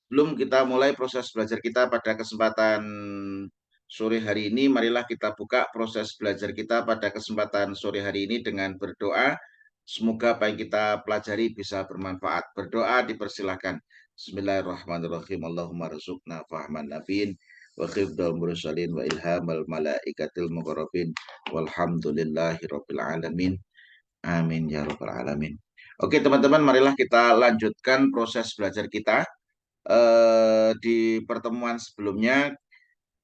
Sebelum kita mulai proses belajar kita pada kesempatan sore hari ini, marilah kita buka proses belajar kita pada kesempatan sore hari ini dengan berdoa. Semoga apa yang kita pelajari bisa bermanfaat. Berdoa dipersilahkan. Bismillahirrahmanirrahim. Allahumma rizukna fahman nabiyyin wa khifdal mursalin wa ilhamal malaikatil muqarrabin walhamdulillahi rabbil alamin. Amin ya rabbal alamin. Oke teman-teman, marilah kita lanjutkan proses belajar kita. Di pertemuan sebelumnya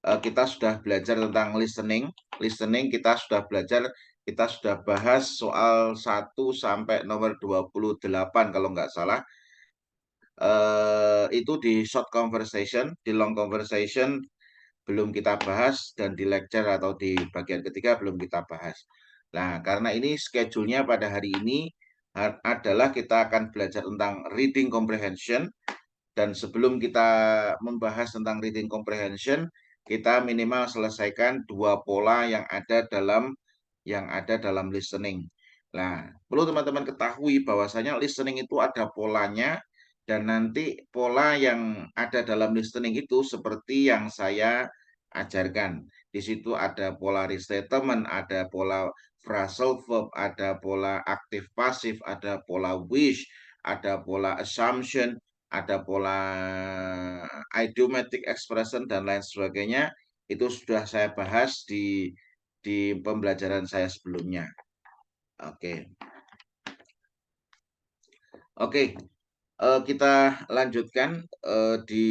kita sudah belajar tentang listening. Listening kita sudah belajar, kita sudah bahas soal 1 sampai nomor 28 kalau nggak salah. Itu di short conversation, di long conversation belum kita bahas, dan di lecture atau di bagian ketiga belum kita bahas. Nah, karena ini schedule-nya pada hari ini adalah kita akan belajar tentang reading comprehension. Dan sebelum kita membahas tentang reading comprehension, kita minimal selesaikan 2 pola yang ada dalam listening. Nah, perlu teman-teman ketahui bahwasanya listening itu ada polanya, dan nanti pola yang ada dalam listening itu seperti yang saya ajarkan. Di situ ada pola restatement, ada pola phrasal verb, ada pola aktif pasif, ada pola wish, ada pola assumption, ada pola idiomatic expression dan lain sebagainya. Itu sudah saya bahas di pembelajaran saya sebelumnya. Oke. Oke, kita lanjutkan di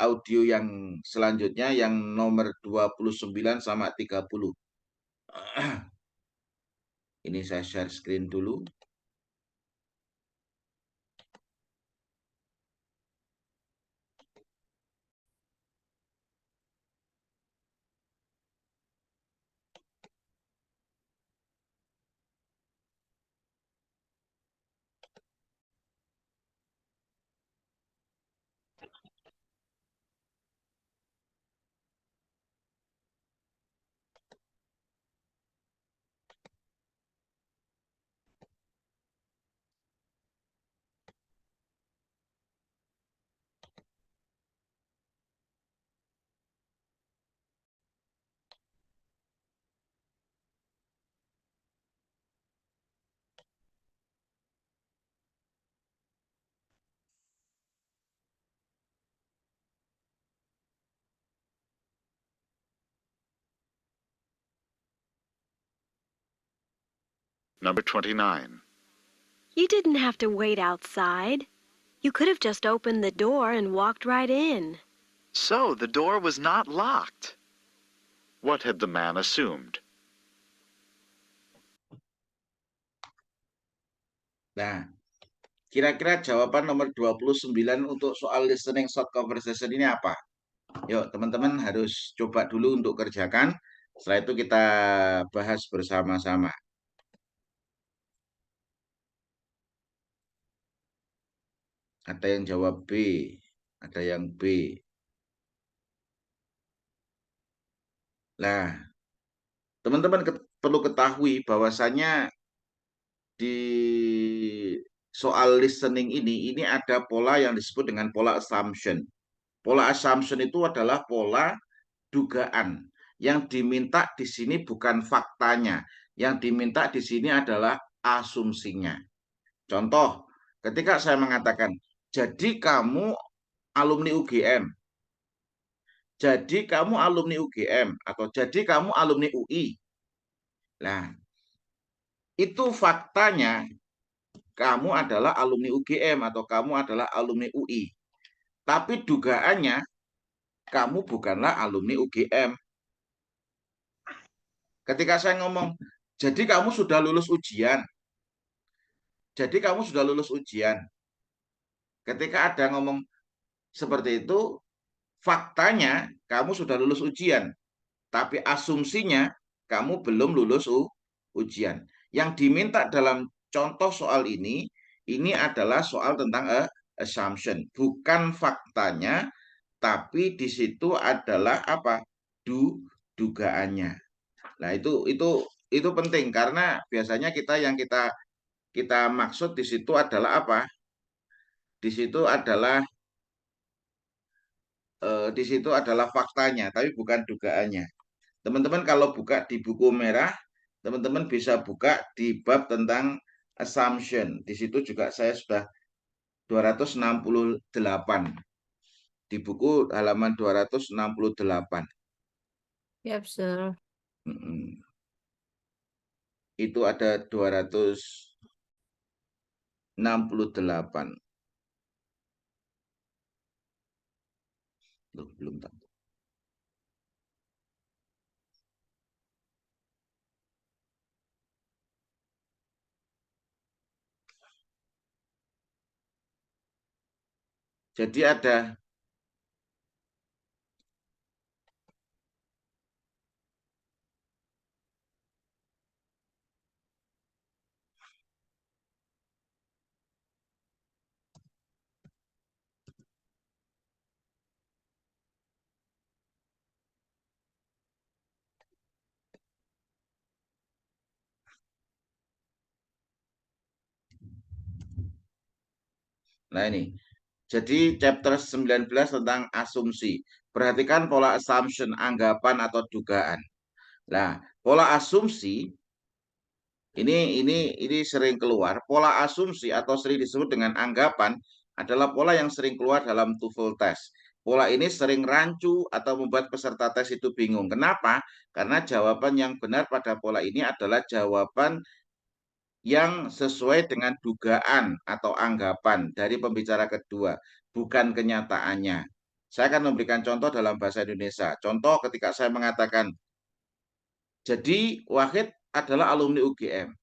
audio yang selanjutnya yang nomor 29 sama 30. Ini saya share screen dulu. Number 29. You didn't have to wait outside. You could have just opened the door and walked right in. So the door was not locked. What had the man assumed? Nah, kira-kira jawaban nomor 29 untuk soal listening short conversation ini apa? Yuk, teman-teman harus coba dulu untuk kerjakan. Setelah itu kita bahas bersama-sama. Ada yang jawab B, ada yang B. Nah, teman-teman perlu ketahui bahwasannya di soal listening ini ada pola yang disebut dengan pola assumption. Pola assumption itu adalah pola dugaan. Yang diminta di sini bukan faktanya, yang diminta di sini adalah asumsinya. Contoh, ketika saya mengatakan, jadi kamu alumni UGM, jadi kamu alumni UGM, atau jadi kamu alumni UI. Nah, itu faktanya kamu adalah alumni UGM atau kamu adalah alumni UI. Tapi dugaannya kamu bukanlah alumni UGM. Ketika saya ngomong, jadi kamu sudah lulus ujian. Jadi kamu sudah lulus ujian. Ketika ada ngomong seperti itu, faktanya kamu sudah lulus ujian. Tapi asumsinya kamu belum lulus ujian. Yang diminta dalam contoh soal ini adalah soal tentang assumption, bukan faktanya, tapi di situ adalah apa? Dugaannya. Nah, itu penting karena biasanya kita maksud di situ adalah apa? Di situ adalah di situ adalah faktanya, tapi bukan dugaannya. Teman-teman kalau buka di buku merah, teman-teman bisa buka di bab tentang assumption. Di situ juga saya sudah 268. Di buku halaman 268. Yep, sir. Itu ada 268. Loh, belum tahu. Jadi ada Nah ini, jadi chapter 19 tentang asumsi. Perhatikan pola assumption, anggapan atau dugaan. Nah, pola asumsi ini sering keluar. Pola asumsi atau sering disebut dengan anggapan adalah pola yang sering keluar dalam TOEFL test. Pola ini sering rancu atau membuat peserta tes itu bingung. Kenapa? Karena jawaban yang benar pada pola ini adalah jawaban yang sesuai dengan dugaan atau anggapan dari pembicara kedua, bukan kenyataannya. Saya akan memberikan contoh dalam bahasa Indonesia. Contoh ketika saya mengatakan, jadi Wahid adalah alumni UGM.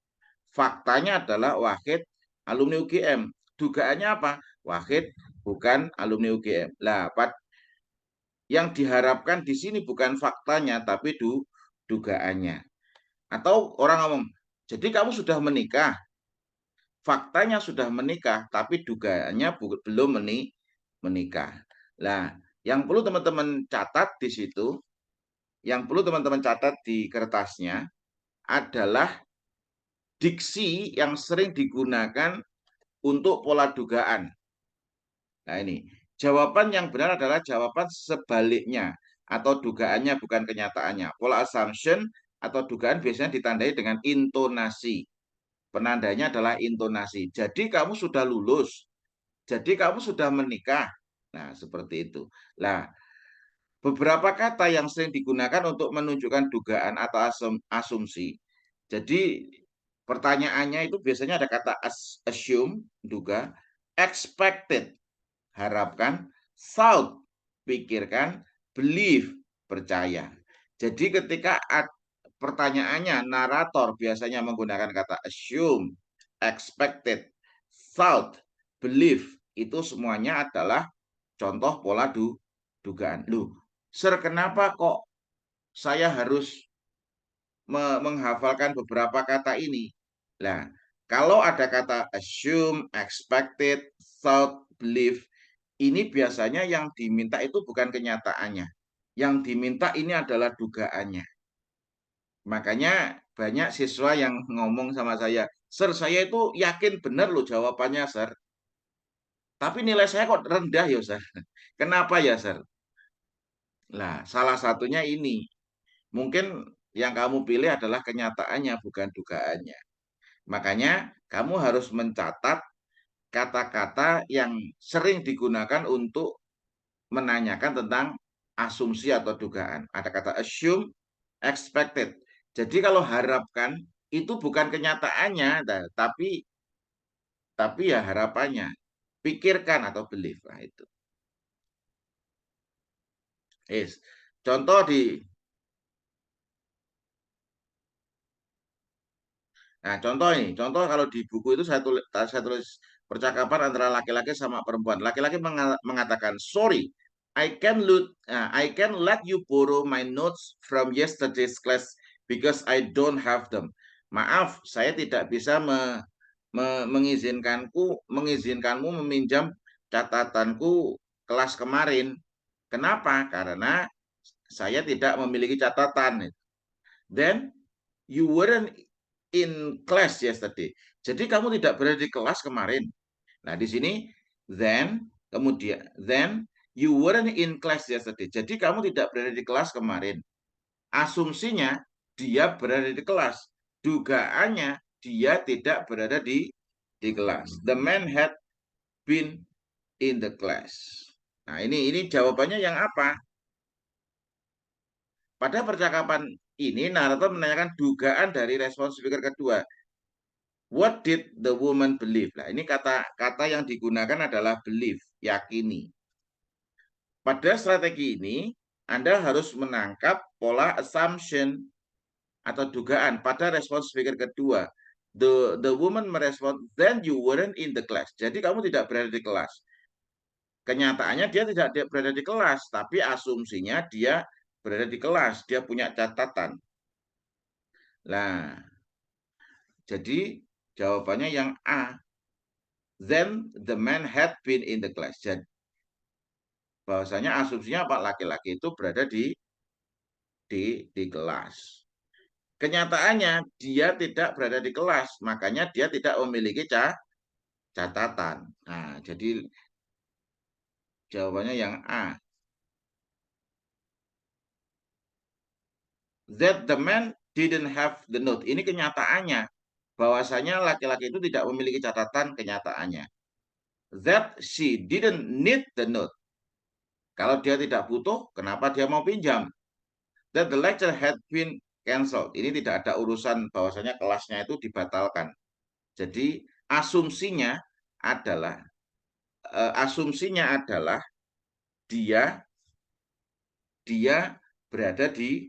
Faktanya adalah Wahid alumni UGM. Dugaannya apa? Wahid bukan alumni UGM. Lah, yang diharapkan di sini bukan faktanya, tapi dugaannya. Atau orang ngomong, jadi kamu sudah menikah. Faktanya sudah menikah, tapi dugaannya belum menikah. Nah, yang perlu teman-teman catat di situ, yang perlu teman-teman catat di kertasnya adalah diksi yang sering digunakan untuk pola dugaan. Nah ini, jawaban yang benar adalah jawaban sebaliknya atau dugaannya bukan kenyataannya. Pola assumption atau dugaan biasanya ditandai dengan intonasi. Penandanya adalah intonasi. Jadi kamu sudah lulus. Jadi kamu sudah menikah. Nah, seperti itu. Nah, beberapa kata yang sering digunakan untuk menunjukkan dugaan atau asumsi. Jadi pertanyaannya itu biasanya ada kata assume, duga, expected, harapkan, thought, pikirkan, believe, percaya. Jadi ketika pertanyaannya narator biasanya menggunakan kata assume, expected, thought, believe, itu semuanya adalah contoh pola dugaan. Loh, Sir, kenapa kok saya harus menghafalkan beberapa kata ini? Nah, kalau ada kata assume, expected, thought, believe, ini biasanya yang diminta itu bukan kenyataannya. Yang diminta ini adalah dugaannya. Makanya banyak siswa yang ngomong sama saya, Sir, saya itu yakin benar loh jawabannya, Sir. Tapi nilai saya kok rendah ya, Sir. Kenapa ya, Sir? Nah, salah satunya ini. Mungkin yang kamu pilih adalah kenyataannya, bukan dugaannya. Makanya kamu harus mencatat kata-kata yang sering digunakan untuk menanyakan tentang asumsi atau dugaan. Ada kata assume, expected. Jadi kalau harapkan itu bukan kenyataannya, tapi ya harapannya. Pikirkan atau believe. Nah, itu. Contoh Nah, contoh ini, contoh kalau di buku itu saya tulis percakapan antara laki-laki sama perempuan. Laki-laki mengatakan, sorry, I can let you borrow my notes from yesterday's class because I don't have them. Maaf, saya tidak bisa mengizinkanmu meminjam catatanku kelas kemarin. Kenapa? Karena saya tidak memiliki catatan. Then you weren't in class yesterday. Jadi kamu tidak berada di kelas kemarin. Nah, di sini then You weren't in class yesterday. Jadi kamu tidak berada di kelas kemarin. Asumsinya dia berada di kelas. Dugaannya dia tidak berada di kelas. The man had been in the class. Nah, ini jawabannya yang apa? Pada percakapan ini, narator menanyakan dugaan dari respon speaker kedua. What did the woman believe? Nah, ini kata yang digunakan adalah believe, yakini. Pada strategi ini, Anda harus menangkap pola assumption atau dugaan pada respon speaker kedua. The woman merespon, then you weren't in the class. Jadi kamu tidak berada di kelas. Kenyataannya dia tidak berada di kelas, tapi asumsinya dia berada di kelas. Dia punya catatan. Nah, jadi jawabannya yang A. Then the man had been in the class. Jadi bahwasanya asumsinya apa? Laki-laki itu berada di kelas. Kenyataannya dia tidak berada di kelas, makanya dia tidak memiliki catatan. Nah, jadi jawabannya yang A. That the man didn't have the note. Ini kenyataannya. Bahwasanya laki-laki itu tidak memiliki catatan kenyataannya. That she didn't need the note. Kalau dia tidak butuh, kenapa dia mau pinjam? That the lecture had been cancelled. Ini tidak ada urusan bahwasanya kelasnya itu dibatalkan. Jadi asumsinya adalah dia berada di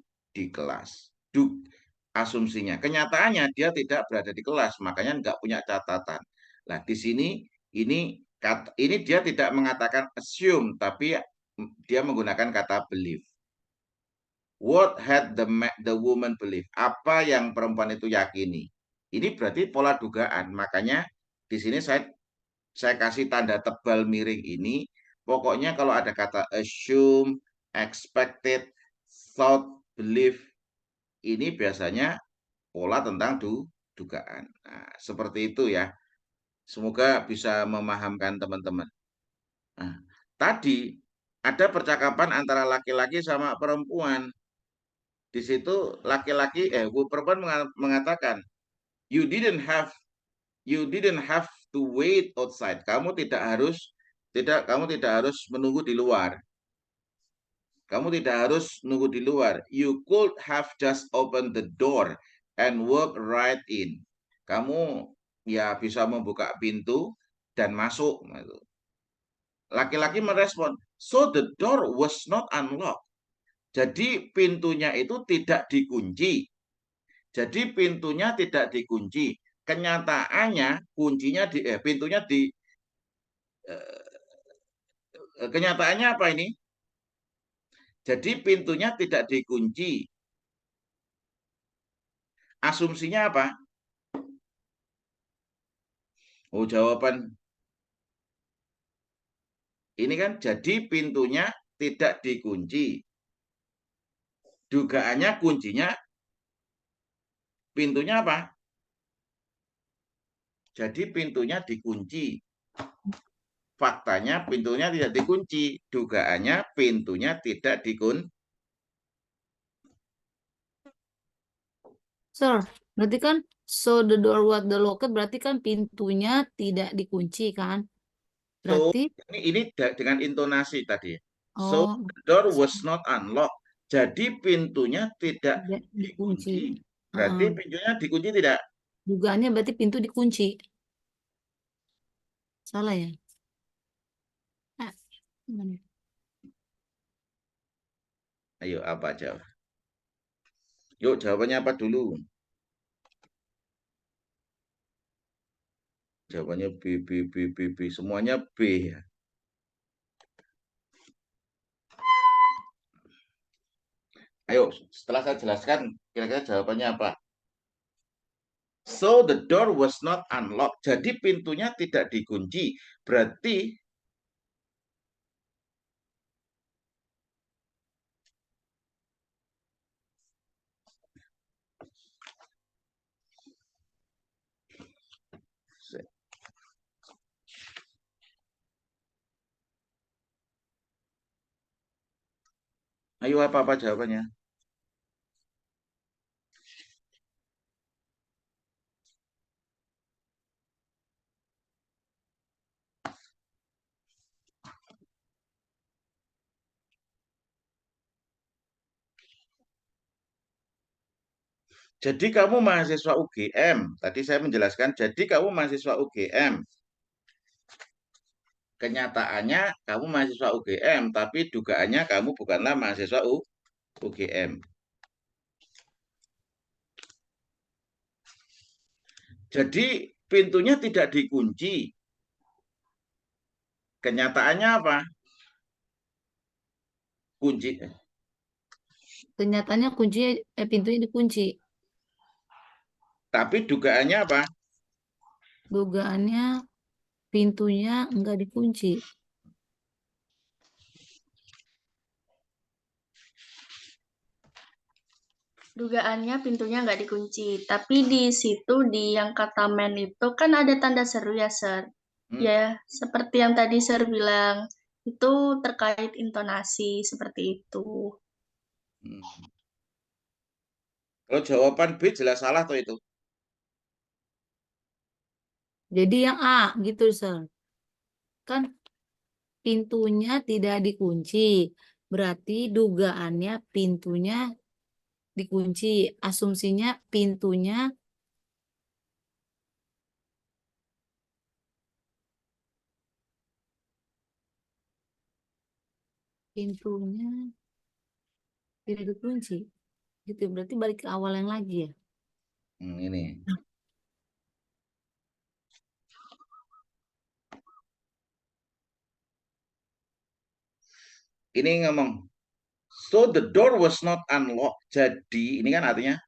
kelas. Asumsinya. Kenyataannya dia tidak berada di kelas, makanya nggak punya catatan. Nah, di sini ini dia tidak mengatakan assume, tapi dia menggunakan kata believe. What had the woman believe? Apa yang perempuan itu yakini? Ini berarti pola dugaan. Makanya di sini saya kasih tanda tebal miring ini. Pokoknya kalau ada kata assume, expected, thought, believe, ini biasanya pola tentang dugaan. Nah, seperti itu ya. Semoga bisa memahamkan teman-teman. Nah, tadi ada percakapan antara laki-laki sama perempuan. Di situ perempuan mengatakan, you didn't have to wait outside. Kamu tidak harus menunggu di luar. Kamu tidak harus menunggu di luar. You could have just opened the door and walk right in. Kamu ya bisa membuka pintu dan masuk. Laki-laki merespon, so the door was not unlocked. Jadi pintunya itu tidak dikunci. Jadi pintunya tidak dikunci. Kenyataannya kenyataannya apa ini? Jadi pintunya tidak dikunci. Asumsinya apa? Oh, jawaban ini kan jadi pintunya tidak dikunci. Dugaannya kuncinya pintunya apa? Jadi pintunya dikunci. Faktanya pintunya tidak dikunci. Dugaannya pintunya tidak dikunci. Sir, berarti kan so the door was the locked berarti kan pintunya tidak dikunci kan? So, Berarti ini dengan intonasi tadi. So, oh the door was not unlocked. Jadi pintunya tidak tidak dikunci. dikunci. Berarti pintunya dikunci tidak? Dugaannya berarti pintu dikunci. Salah ya? Ah, gimana? Ayo, apa jawab? Yuk, jawabannya apa dulu? Jawabannya B. Semuanya B ya. Ayo, setelah saya jelaskan, kira-kira jawabannya apa? So the door was not unlocked. Jadi pintunya tidak dikunci. Berarti Ayo apa-apa jawabannya? Jadi kamu mahasiswa UGM. Tadi saya menjelaskan, jadi kamu mahasiswa UGM. Kenyataannya kamu mahasiswa UGM, tapi dugaannya kamu bukanlah mahasiswa UGM. Jadi pintunya tidak dikunci. Kenyataannya apa? Kunci. Kenyataannya pintunya dikunci. Tapi dugaannya apa? Dugaannya pintunya enggak dikunci. Dugaannya pintunya nggak dikunci. Tapi di situ di yang kata men itu kan ada tanda seru ya, Sir. Ya, seperti yang tadi Sir bilang, itu terkait intonasi seperti itu. Kalau jawaban B jelas salah tuh itu. Jadi yang A gitu, Sir. Kan pintunya tidak dikunci. Berarti dugaannya pintunya dikunci. Asumsinya pintunya tidak dikunci. Gitu. Berarti balik ke awal yang lagi ya. Ini. Ini ngomong. So the door was not unlocked. Jadi, ini kan artinya.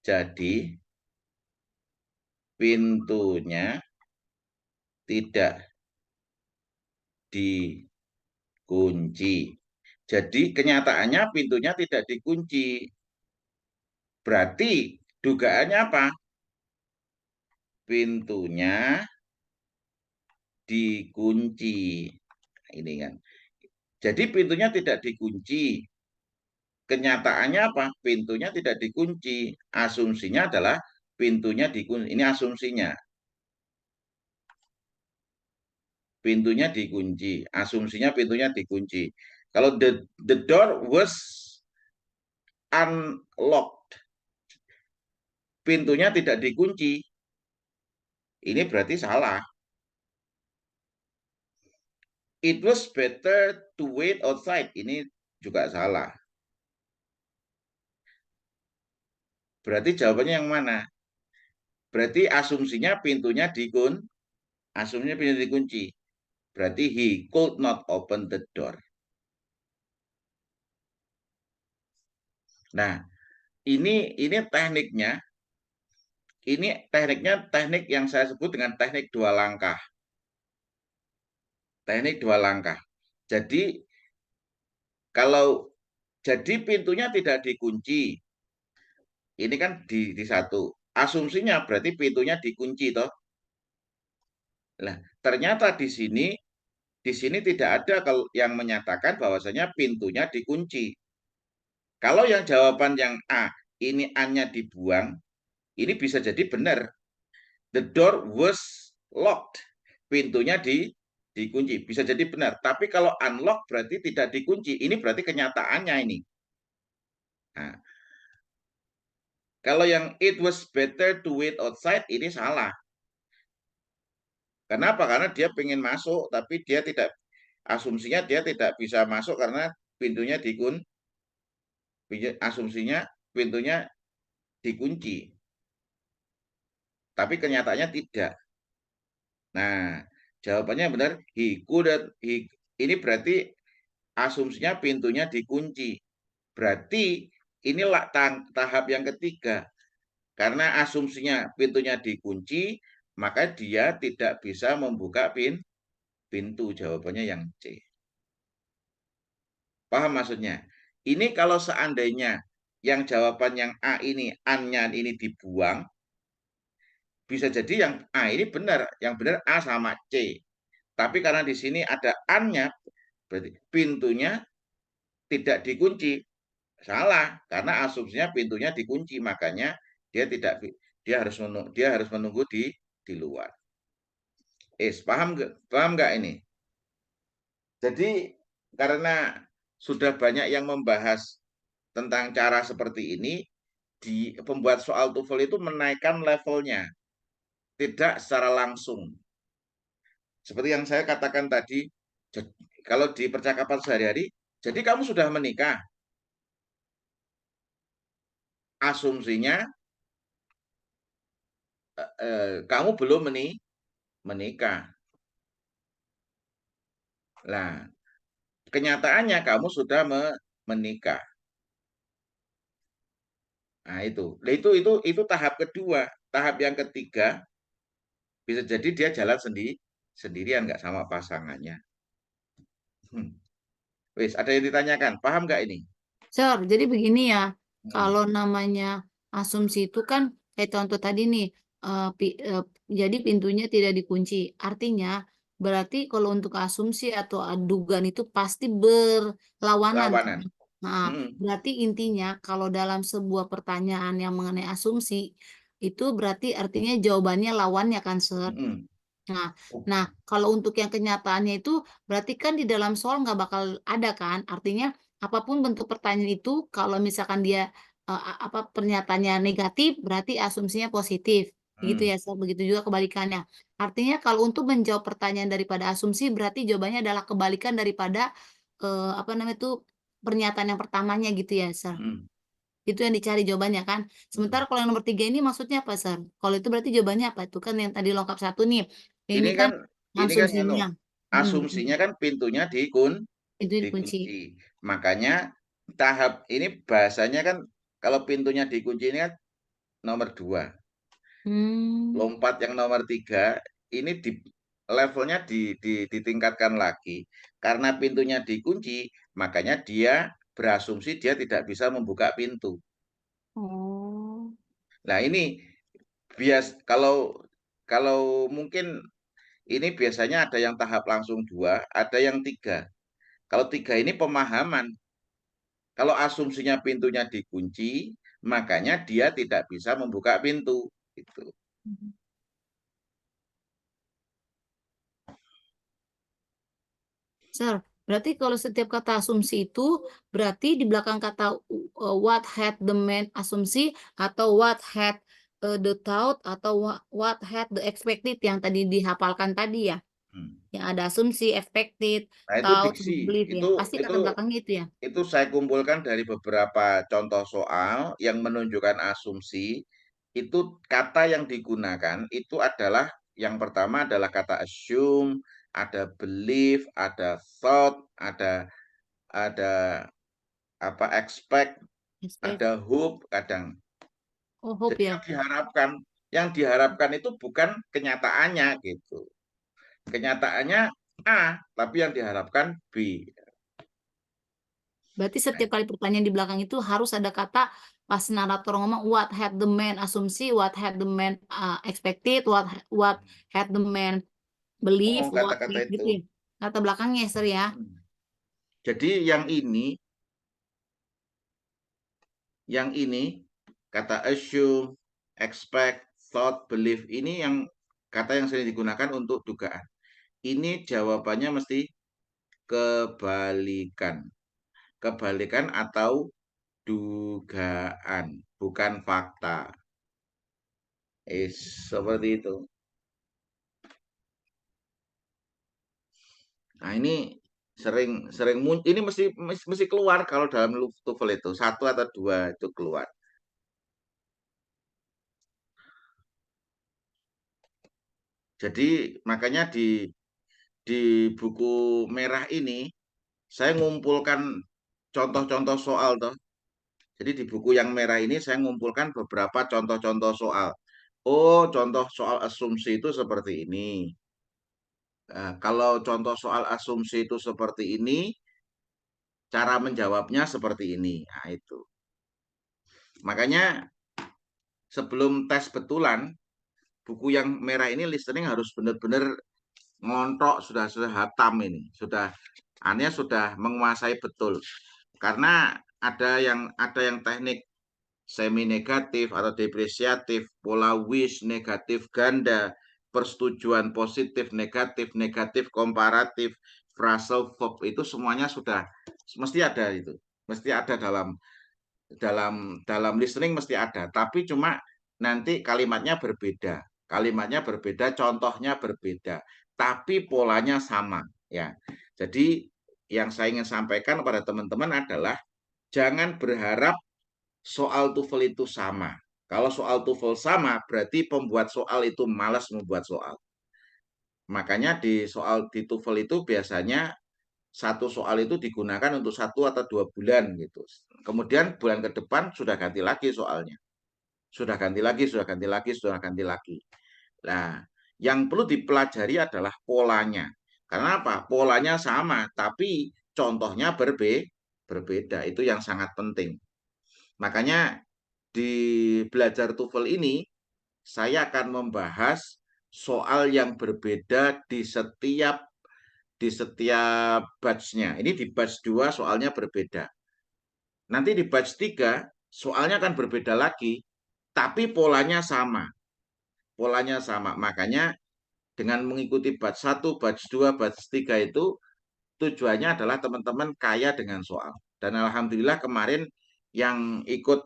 Jadi, pintunya tidak dikunci. Jadi, kenyataannya pintunya tidak dikunci. Berarti, dugaannya apa? Pintunya dikunci. Ini kan. Jadi pintunya tidak dikunci. Kenyataannya apa? Pintunya tidak dikunci. Asumsinya adalah pintunya dikunci. Ini asumsinya. Pintunya dikunci. Asumsinya pintunya dikunci. Kalau the door was unlocked. Pintunya tidak dikunci. Ini berarti salah. It was better to wait outside. Ini juga salah. Berarti jawabannya yang mana? Berarti asumsinya pintunya asumsinya pintu dikunci. Berarti he could not open the door. Nah, ini tekniknya. Ini tekniknya teknik yang saya sebut dengan teknik dua langkah. Teknik dua langkah. Jadi jadi pintunya tidak dikunci. Ini kan di satu. Asumsinya berarti pintunya dikunci toh. Nah, ternyata di sini tidak ada yang menyatakan bahwasanya pintunya dikunci. Kalau yang jawaban yang A, ini A-nya dibuang, ini bisa jadi benar. The door was locked. Pintunya dikunci. Bisa jadi benar. Tapi kalau unlock berarti tidak dikunci. Ini berarti kenyataannya ini. Nah, kalau yang it was better to wait outside, ini salah. Kenapa? Karena dia pengen masuk, tapi dia tidak, asumsinya dia tidak bisa masuk karena pintunya asumsinya pintunya dikunci. Tapi kenyataannya tidak. Nah, jawabannya benar, ini berarti asumsinya pintunya dikunci. Berarti inilah tahap yang ketiga. Karena asumsinya pintunya dikunci, maka dia tidak bisa membuka pintu. Jawabannya yang C. Paham maksudnya? Ini kalau seandainya yang jawaban yang A ini, an-nya ini dibuang, bisa jadi yang A ini benar. Yang benar A sama C. Tapi karena di sini ada an-nya, berarti pintunya tidak dikunci. Salah, karena asumsinya pintunya dikunci, makanya dia tidak dia harus menunggu di luar. Paham nggak ini? Jadi karena sudah banyak yang membahas tentang cara seperti ini, di pembuat soal TOEFL itu menaikkan levelnya, tidak secara langsung. Seperti yang saya katakan tadi, kalau di percakapan sehari-hari, jadi kamu sudah menikah. Asumsinya kamu belum menikah. Nah, kenyataannya kamu sudah menikah. Nah, itu tahap kedua. Tahap yang ketiga bisa jadi dia jalan sendirian nggak sama pasangannya. Wis, ada yang ditanyakan? Paham nggak ini? Sir, jadi begini ya, Hmm. kalau namanya asumsi itu kan kayak contoh tadi nih, jadi pintunya tidak dikunci. Artinya berarti kalau untuk asumsi atau adugan itu pasti berlawanan kan? Lawanan. Nah, Hmm. berarti intinya kalau dalam sebuah pertanyaan yang mengenai asumsi itu berarti artinya jawabannya lawannya kan, Sir? Hmm. Nah, nah kalau untuk yang kenyataannya itu berarti kan di dalam soal nggak bakal ada kan? Artinya apapun bentuk pertanyaan itu, kalau misalkan dia apa pernyataannya negatif, berarti asumsinya positif, gitu Hmm. ya. Begitu juga kebalikannya. Artinya kalau untuk menjawab pertanyaan daripada asumsi, berarti jawabannya adalah kebalikan daripada apa namanya itu pernyataan yang pertamanya gitu ya, Sir. Hmm. Itu yang dicari jawabannya kan. Hmm. Sementara kalau yang nomor 3 ini maksudnya apa, Sir? Kalau itu berarti jawabannya apa? Itu kan yang tadi lengkap 1 nih. Ini Ini kan kan asumsinya. asumsinya kan pintunya Itu dikunci. dikunci. Makanya tahap ini bahasanya kan kalau pintunya dikunci ini kan nomor 2. Hmm. Lompat yang nomor 3 ini levelnya ditingkatkan lagi. Karena pintunya dikunci, makanya dia berasumsi dia tidak bisa membuka pintu. Oh. Nah, ini kalau mungkin ini biasanya ada yang tahap langsung 2, ada yang 3. Kalau 3 ini pemahaman. Kalau asumsinya pintunya dikunci, makanya dia tidak bisa membuka pintu. Gitu. Sir, berarti kalau setiap kata asumsi itu berarti di belakang kata what had the man asumsi atau what had the thought atau what had the expected yang tadi dihafalkan tadi ya. Hmm. Yang ada asumsi, expected, Nah, itu thought, diksi. belief ya. Itu Pasti itu kata belakangnya itu ya. itu saya kumpulkan dari beberapa contoh soal yang menunjukkan asumsi. Itu kata yang digunakan itu adalah yang pertama adalah kata assume, ada belief, ada thought, ada apa expect, Expect. ada hope kadang. Oh, hope Jadi ya. yang diharapkan itu bukan kenyataannya gitu. Kenyataannya A, tapi yang diharapkan B. Berarti setiap kali pertanyaan di belakang itu harus ada kata pas narator ngomong what had the man asumsi, what had the man expected, what had the man believe, Oh, what kata-kata had gitu itu. ya. Kata belakangnya, Sir ya. Jadi yang ini kata assume, expect, thought, believe ini yang kata yang sering digunakan untuk dugaan. Ini jawabannya mesti kebalikan. Kebalikan atau dugaan, bukan fakta. Seperti itu. Nah, ini sering ini mesti keluar kalau dalam TOEFL itu 1 atau 2 itu keluar. Jadi makanya di buku merah ini saya ngumpulkan contoh-contoh soal toh. Jadi di buku yang merah ini saya ngumpulkan beberapa contoh-contoh soal. Oh, contoh soal asumsi itu seperti ini. Nah, kalau contoh soal asumsi itu seperti ini, cara menjawabnya seperti ini. Nah, itu. Makanya sebelum tes betulan, buku yang merah ini listening harus benar-benar ngontrok, sudah hatam ini. Sudah menguasai betul. Karena ada yang teknik semi negatif atau depresiatif, pola wish, negatif ganda, persetujuan positif, negatif komparatif, phrasal verb, itu semuanya sudah mesti ada itu. Mesti ada dalam listening, mesti ada, tapi cuma nanti kalimatnya berbeda. Kalimatnya berbeda, contohnya berbeda, tapi polanya sama ya. Jadi yang saya ingin sampaikan kepada teman-teman adalah jangan berharap soal TOEFL itu sama. Kalau soal TOEFL sama, berarti pembuat soal itu malas membuat soal. Makanya di TOEFL itu biasanya satu soal itu digunakan untuk 1 atau 2 bulan gitu. Kemudian bulan ke depan sudah ganti lagi soalnya. Sudah ganti lagi, sudah ganti lagi, sudah ganti lagi. Nah, yang perlu dipelajari adalah polanya. Karena apa? Polanya sama, tapi contohnya berbeda. Itu yang sangat penting. Makanya di belajar TOEFL ini, saya akan membahas soal yang berbeda di setiap batch-nya. Ini di batch 2 soalnya berbeda. Nanti di batch 3 soalnya akan berbeda lagi, tapi polanya sama. Polanya sama. Makanya dengan mengikuti batch 1, batch 2, batch 3 itu tujuannya adalah teman-teman kaya dengan soal. Dan alhamdulillah kemarin yang ikut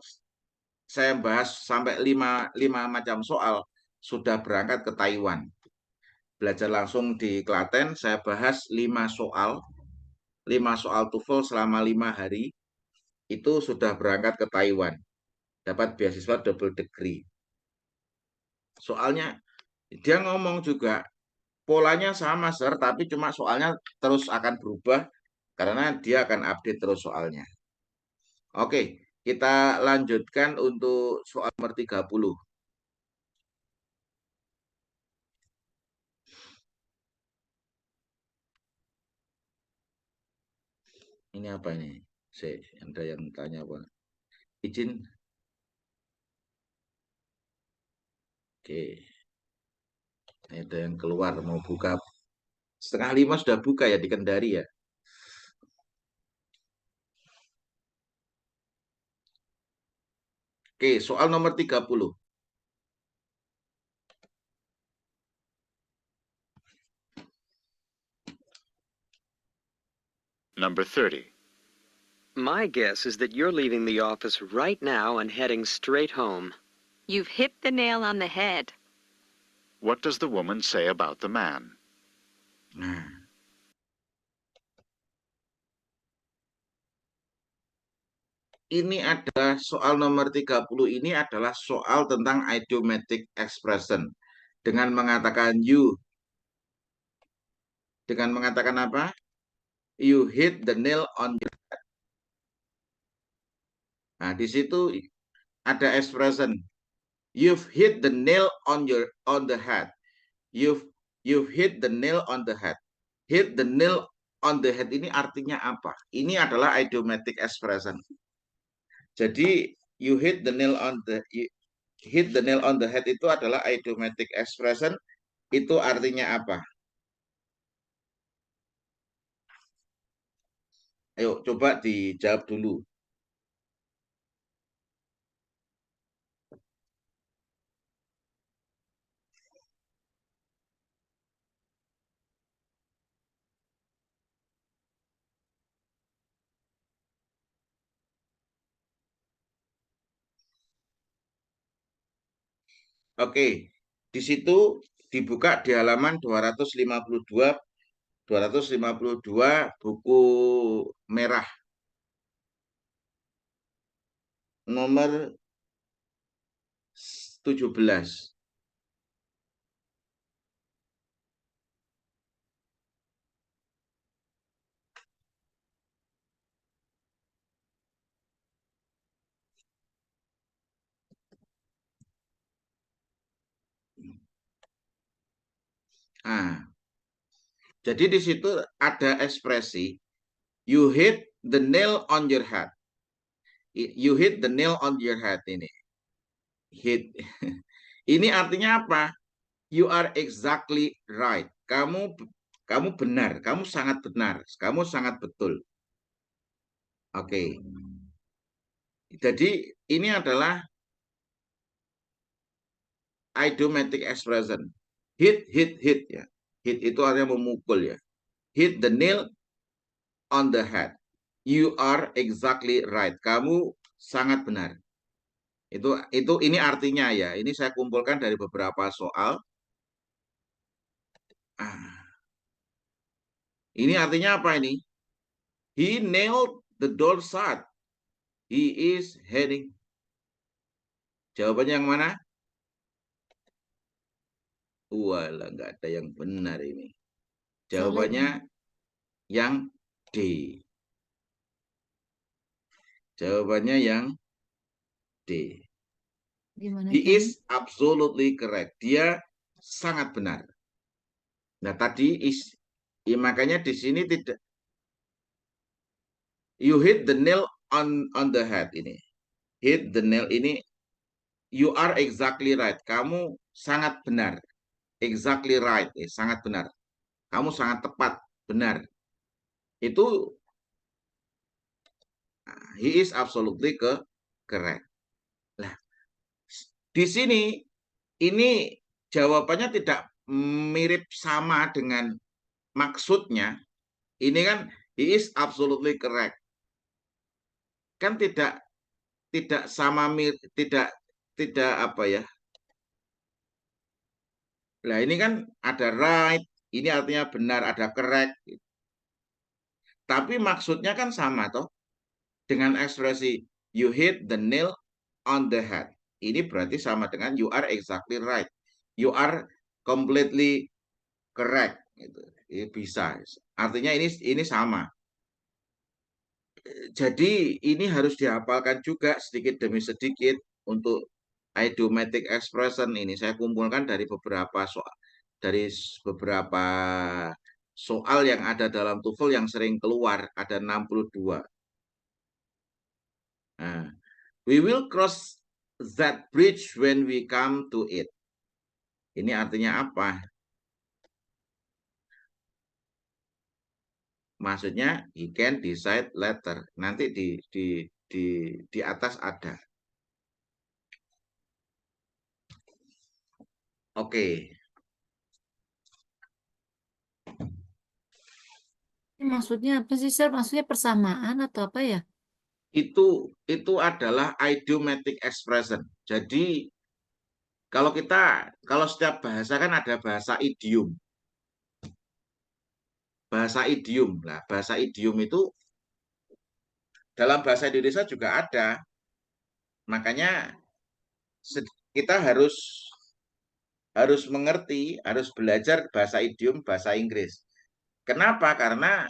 saya bahas sampai 5 macam soal sudah berangkat ke Taiwan. Belajar langsung di Klaten, saya bahas 5 soal TOEFL selama 5 hari, itu sudah berangkat ke Taiwan, dapat beasiswa double degree. Soalnya dia ngomong juga polanya sama sir, tapi cuma soalnya terus akan berubah karena dia akan update terus soalnya. Oke, kita lanjutkan untuk soal nomor 30. Ini apa ini? Ada yang tanya apa? Izin. Oke. Ada yang keluar mau buka. 4:30 sudah buka ya di Kendari ya. Oke, soal nomor 30. Number 30. My guess is that you're leaving the office right now and heading straight home. You've hit the nail on the head. What does the woman say about the man? Nah. Ini adalah soal nomor 30, ini adalah soal tentang idiomatic expression. Dengan mengatakan you. Dengan mengatakan apa? You hit the nail on your head. Nah, di situ ada expression. You've hit the nail on the head. You've hit the nail on the head. Hit the nail on the head ini artinya apa? Ini adalah idiomatic expression. Jadi you hit the nail on the head itu adalah idiomatic expression. Itu artinya apa? Ayo coba dijawab dulu. Oke, di situ dibuka di halaman 252 buku merah. Nomor 17. Nah, jadi di situ ada ekspresi you hit the nail on your head. You hit the nail on your head ini. Hit. Ini artinya apa? You are exactly right. Kamu benar, kamu sangat benar, kamu sangat betul. Oke. Jadi ini adalah idiomatic expression. Hit ya. Hit itu artinya memukul ya. Hit the nail on the head. You are exactly right. Kamu sangat benar. Ini artinya ya. Ini saya kumpulkan dari beberapa soal. Ini artinya apa ini? He nailed the door shut. He is heading. Jawabannya yang mana? Walah, nggak ada yang benar ini. Jawabannya yang D. Jawabannya yang D. Gimana He Ken? is absolutely correct. Dia sangat benar. Nah, tadi ya, makanya di sini tidak. You hit the nail on the head ini. Hit the nail ini. You are exactly right. Kamu sangat benar. Exactly right. Sangat benar. Kamu sangat tepat. Benar. Itu he is absolutely correct. Nah, di sini ini jawabannya tidak mirip sama dengan maksudnya. Ini kan he is absolutely correct. Kan tidak sama tidak apa ya. Nah, ini kan ada right, ini artinya benar, ada correct. Tapi maksudnya kan sama toh. Dengan ekspresi you hit the nail on the head. Ini berarti sama dengan you are exactly right. You are completely correct. Ini bisa. Artinya ini sama. Jadi ini harus dihafalkan juga sedikit demi sedikit untuk idiomatic expression ini. Saya kumpulkan dari beberapa soal yang ada dalam TOEFL yang sering keluar, ada 62. Nah, we will cross that bridge when we come to it. Ini artinya apa? Maksudnya he can decide later. Nanti di atas ada. Oke. Ini maksudnya apa sih, Sir? Maksudnya persamaan atau apa ya? Itu adalah idiomatic expression. Jadi kalau setiap bahasa kan ada bahasa idiom. Bahasa idiom. Nah, bahasa idiom itu dalam bahasa Indonesia juga ada. Makanya kita harus mengerti, harus belajar bahasa idiom, bahasa Inggris. Kenapa? Karena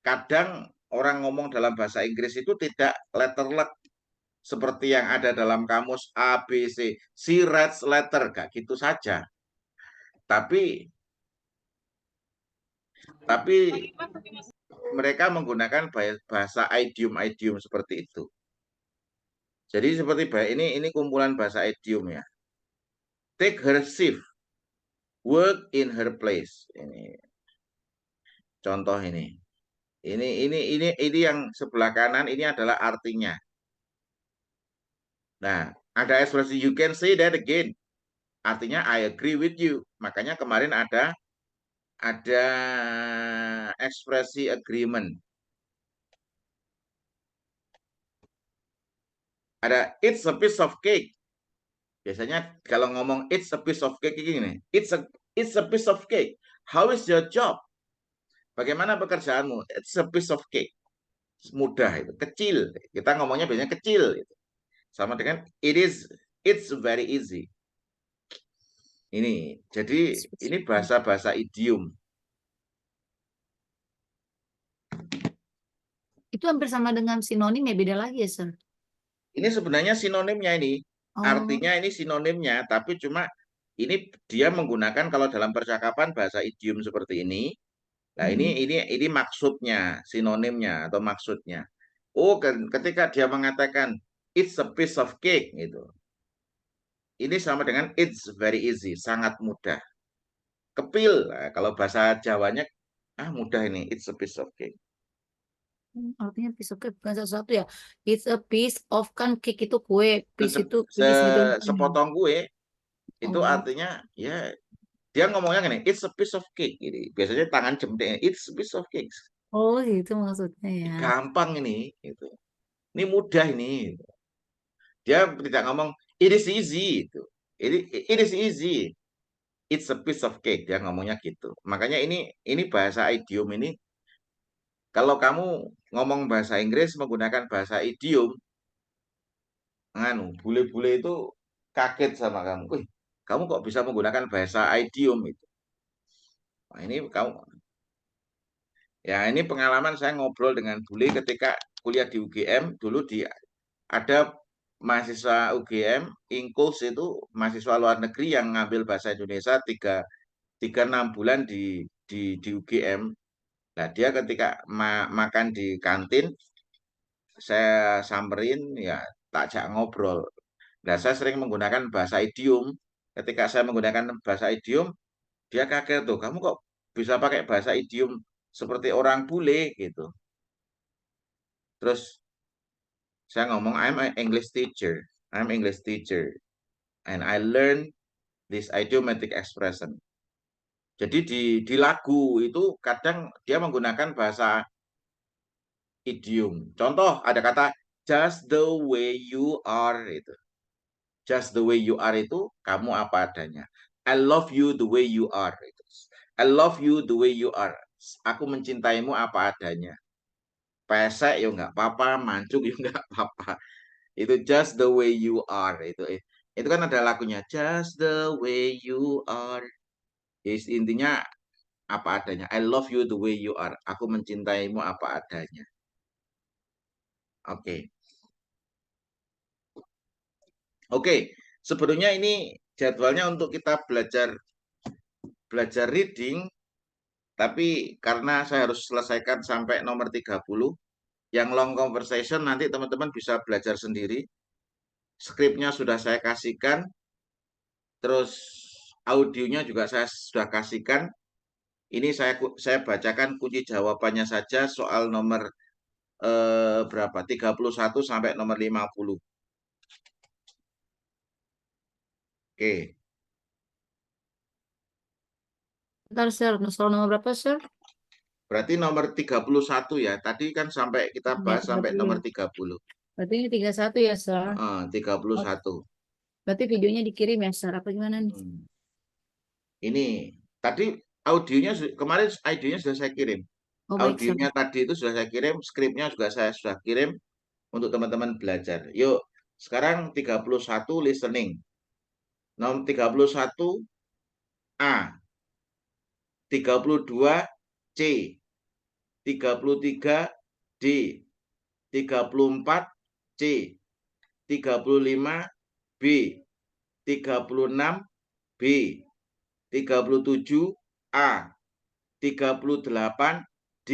kadang orang ngomong dalam bahasa Inggris itu tidak letterlek seperti yang ada dalam kamus A, B, C. She writes letter, gak gitu saja. Tapi mereka menggunakan bahasa idiom seperti itu. Jadi seperti ini kumpulan bahasa idiom ya. Take her shift, work in her place. Ini contoh ini. Ini yang sebelah kanan ini adalah artinya. Nah, ada ekspresi you can say that again. Artinya I agree with you. Makanya kemarin ada ekspresi agreement. Ada it's a piece of cake. Biasanya kalau ngomong it's a piece of cake gini, it's a piece of cake. How is your job? Bagaimana pekerjaanmu? It's a piece of cake. Mudah itu, kecil. Kita ngomongnya biasanya kecil gitu. Sama dengan it's very easy. Ini, jadi ini bahasa-bahasa idiom. Itu hampir sama dengan sinonim ya, beda lagi ya, Sir? Ini sebenarnya sinonimnya ini. Artinya ini sinonimnya, tapi cuma ini dia menggunakan kalau dalam percakapan bahasa idiom seperti ini. Nah, ini maksudnya, sinonimnya atau maksudnya. Oh, ketika dia mengatakan it's a piece of cake gitu. Ini sama dengan it's very easy, sangat mudah. Kepil, nah, kalau bahasa Jawanya mudah ini, it's a piece of cake. Artinya piece of cake bukan satu-satu ya. It's a piece of, kan cake itu kue, piece Se- itu piece gitu. sepotong kue itu Oh, artinya ya dia ngomongnya gini, it's a piece of cake gitu. Biasanya tangan jempol, it's a piece of cake. oh gitu maksudnya ya. Gampang ini gitu. Ini mudah ini. Gitu. Dia tidak ngomong it is easy itu. It is easy. It's a piece of cake, dia ngomongnya gitu. Makanya ini bahasa idiom ini, kalau kamu ngomong bahasa Inggris menggunakan bahasa idiom, bule-bule itu kaget sama kamu. Wih, kamu kok bisa menggunakan bahasa idiom itu? Nah, ini kamu, ya ini pengalaman saya ngobrol dengan bule ketika kuliah di UGM dulu, ada mahasiswa UGM Ingkus itu mahasiswa luar negeri yang ngambil bahasa Indonesia 6 bulan di UGM. Nah, dia ketika makan di kantin, saya samperin, ya tak ajak ngobrol. Nah, saya sering menggunakan bahasa idiom. Ketika saya menggunakan bahasa idiom, dia kaget tuh, kamu kok bisa pakai bahasa idiom seperti orang bule gitu. Terus saya ngomong, I'm an English teacher. I'm English teacher. And I learn this idiomatic expression. Jadi di lagu itu kadang dia menggunakan bahasa idiom. Contoh ada kata just the way you are itu. Just the way you are itu kamu apa adanya. I love you the way you are itu. I love you the way you are. Aku mencintaimu apa adanya. Pesek ya nggak apa-apa, mancung ya nggak apa-apa. Itu just the way you are itu. Itu kan ada lagunya just the way you are. Intinya apa adanya. I love you the way you are. Aku mencintaimu apa adanya. Oke. Oke, sebetulnya ini jadwalnya untuk kita belajar reading, tapi karena saya harus selesaikan sampai nomor 30, yang long conversation nanti teman-teman bisa belajar sendiri. Skripnya sudah saya kasihkan, terus audionya juga saya sudah kasihkan. Ini saya bacakan kunci jawabannya saja soal nomor berapa? 31 sampai nomor 50. Oke. Bentar, Sir. Soal nomor berapa, Sir? Berarti nomor 31 ya. Tadi kan sampai kita Ya, bahas sampai 30. nomor 30. Berarti ini 31 ya, Sir? 31. Berarti videonya dikirim ya, Sir? Apa gimana nih? Ini tadi audionya kemarin audionya sudah saya kirim. Oh, baik, Sir. Audionya tadi itu sudah saya kirim, skripnya juga saya sudah kirim untuk teman-teman belajar. Yuk, sekarang 31 listening. Nomor 31 A, 32 C, 33 D, 34 C, 35 B, 36 B, 37 A, 38 D,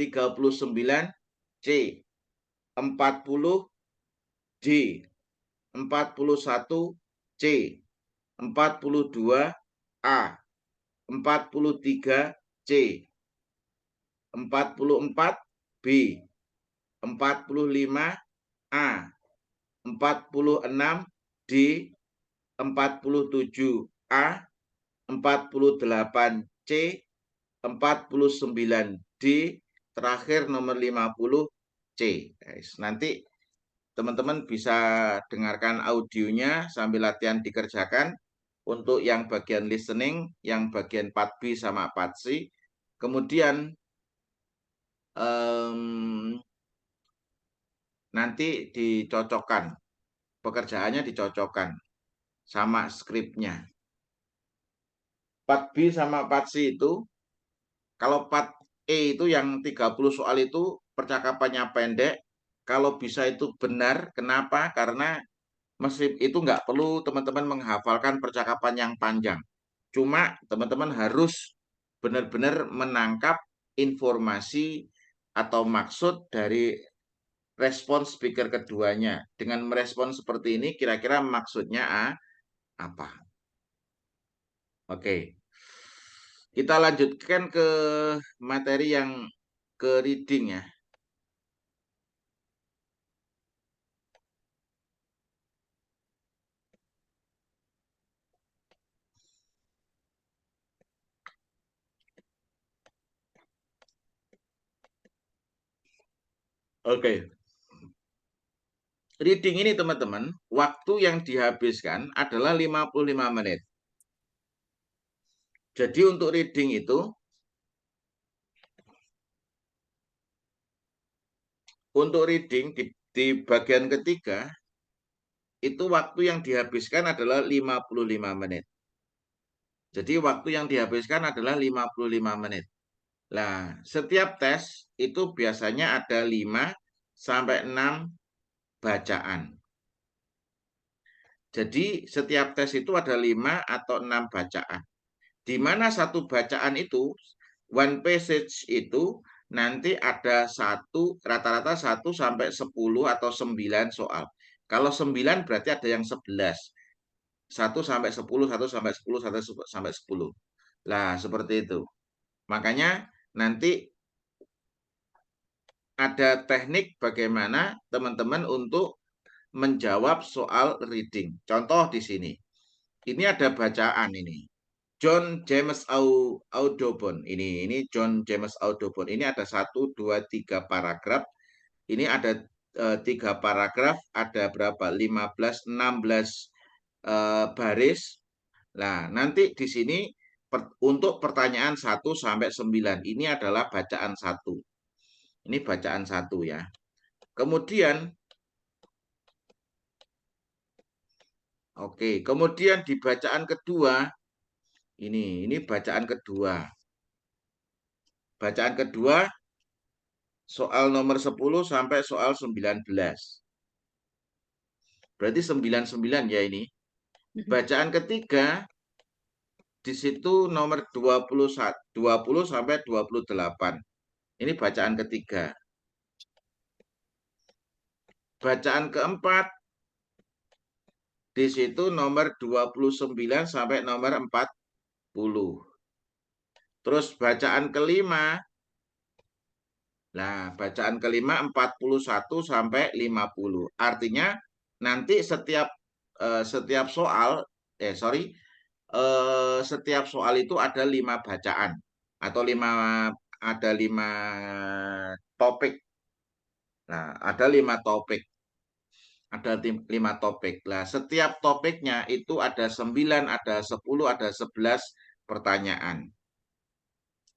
39 C, 40 D, 41 C, 42 A, 43 C, 44 B, 45 A, 46 D, 47 A, 48 C, 49 D, terakhir nomor 50 C. Nanti teman-teman bisa dengarkan audionya sambil latihan dikerjakan untuk yang bagian listening, yang bagian 4B sama 4C. Kemudian nanti dicocokkan, pekerjaannya dicocokkan sama skripnya. 4B sama 4C itu, kalau 4E itu yang 30 soal itu percakapannya pendek, kalau bisa itu benar. Kenapa? Karena meski itu nggak perlu teman-teman menghafalkan percakapan yang panjang. Cuma teman-teman harus benar-benar menangkap informasi atau maksud dari respon speaker keduanya. Dengan merespon seperti ini, kira-kira maksudnya apa? Oke. Kita lanjutkan ke materi yang ke reading ya. Oke. Reading ini teman-teman, waktu yang dihabiskan adalah 55 menit. Jadi untuk reading itu, di bagian ketiga, itu waktu yang dihabiskan adalah 55 menit. Jadi waktu yang dihabiskan adalah 55 menit. Nah, setiap tes itu biasanya ada 5 sampai 6 bacaan. Jadi setiap tes itu ada 5 atau 6 bacaan. Di mana satu bacaan itu, one passage itu nanti ada rata-rata 1 sampai 10 atau 9 soal. Kalau 9 berarti ada yang 11. 1 sampai 10, 1 sampai 10, 1 sampai 10. Nah, seperti itu. Makanya nanti ada teknik bagaimana teman-teman untuk menjawab soal reading. Contoh di sini. Ini ada bacaan ini. John James Audubon. Ini John James Audubon. Ini ada 1, 2, 3 paragraf. Ini ada 3 paragraf. Ada berapa? 15, 16 baris. Nah, nanti di sini untuk pertanyaan 1 sampai 9. Ini adalah bacaan 1. Ini bacaan 1 ya. Kemudian kemudian di bacaan kedua ini bacaan kedua. Bacaan kedua soal nomor 10 sampai soal 19. Berarti 99 ya ini. Bacaan ketiga di situ nomor 20 sampai 28. Ini bacaan ketiga. Bacaan keempat di situ nomor 29 sampai nomor 40. Terus bacaan kelima, bacaan kelima 41 sampai 50. Artinya nanti setiap soal, setiap soal itu ada 5 bacaan atau 5 topik. Nah, ada 5 topik. Ada 5 topik. Nah, setiap topiknya itu ada 9, ada 10, ada 11 pertanyaan.